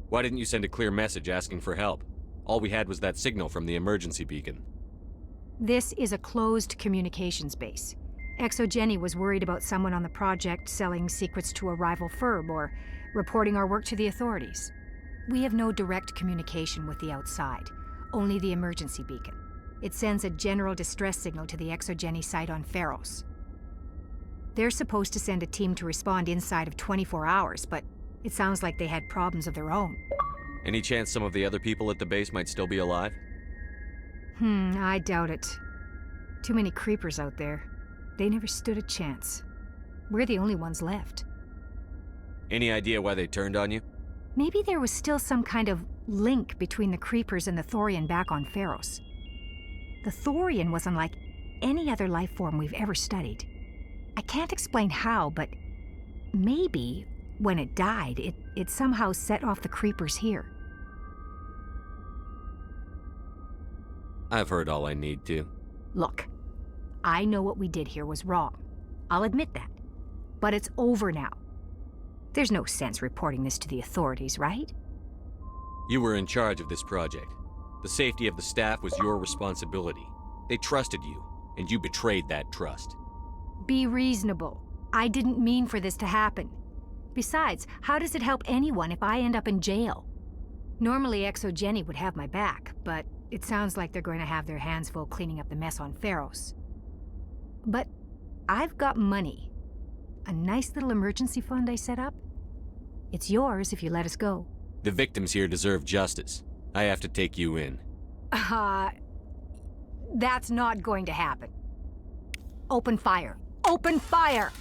Why didn't you send a clear message asking for help? All we had was that signal from the emergency beacon. This is a closed communications base. Exogeny was worried about someone on the project selling secrets to a rival firm or reporting our work to the authorities. We have no direct communication with the outside, only the emergency beacon. It sends a general distress signal to the Exogeny site on Pharos. They're supposed to send a team to respond inside of 24 hours, but it sounds like they had problems of their own. Any chance some of the other people at the base might still be alive? I doubt it. Too many creepers out there. They never stood a chance. We're the only ones left. Any idea why they turned on you? Maybe there was still some kind of link between the creepers and the Thorian back on Pharos. The Thorian was unlike any other life form we've ever studied. I can't explain how, but maybe when it died, it somehow set off the creepers here. I've heard all I need to. Look, I know what we did here was wrong. I'll admit that. But it's over now. There's no sense reporting this to the authorities, right? You were in charge of this project. The safety of the staff was your responsibility. They trusted you, and you betrayed that trust. Be reasonable. I didn't mean for this to happen. Besides, how does it help anyone if I end up in jail? Normally, Exogeny would have my back, but it sounds like they're going to have their hands full cleaning up the mess on Pharos. But I've got money. A nice little emergency fund I set up. It's yours if you let us go. The victims here deserve justice. I have to take you in. That's not going to happen. Open fire. Open fire!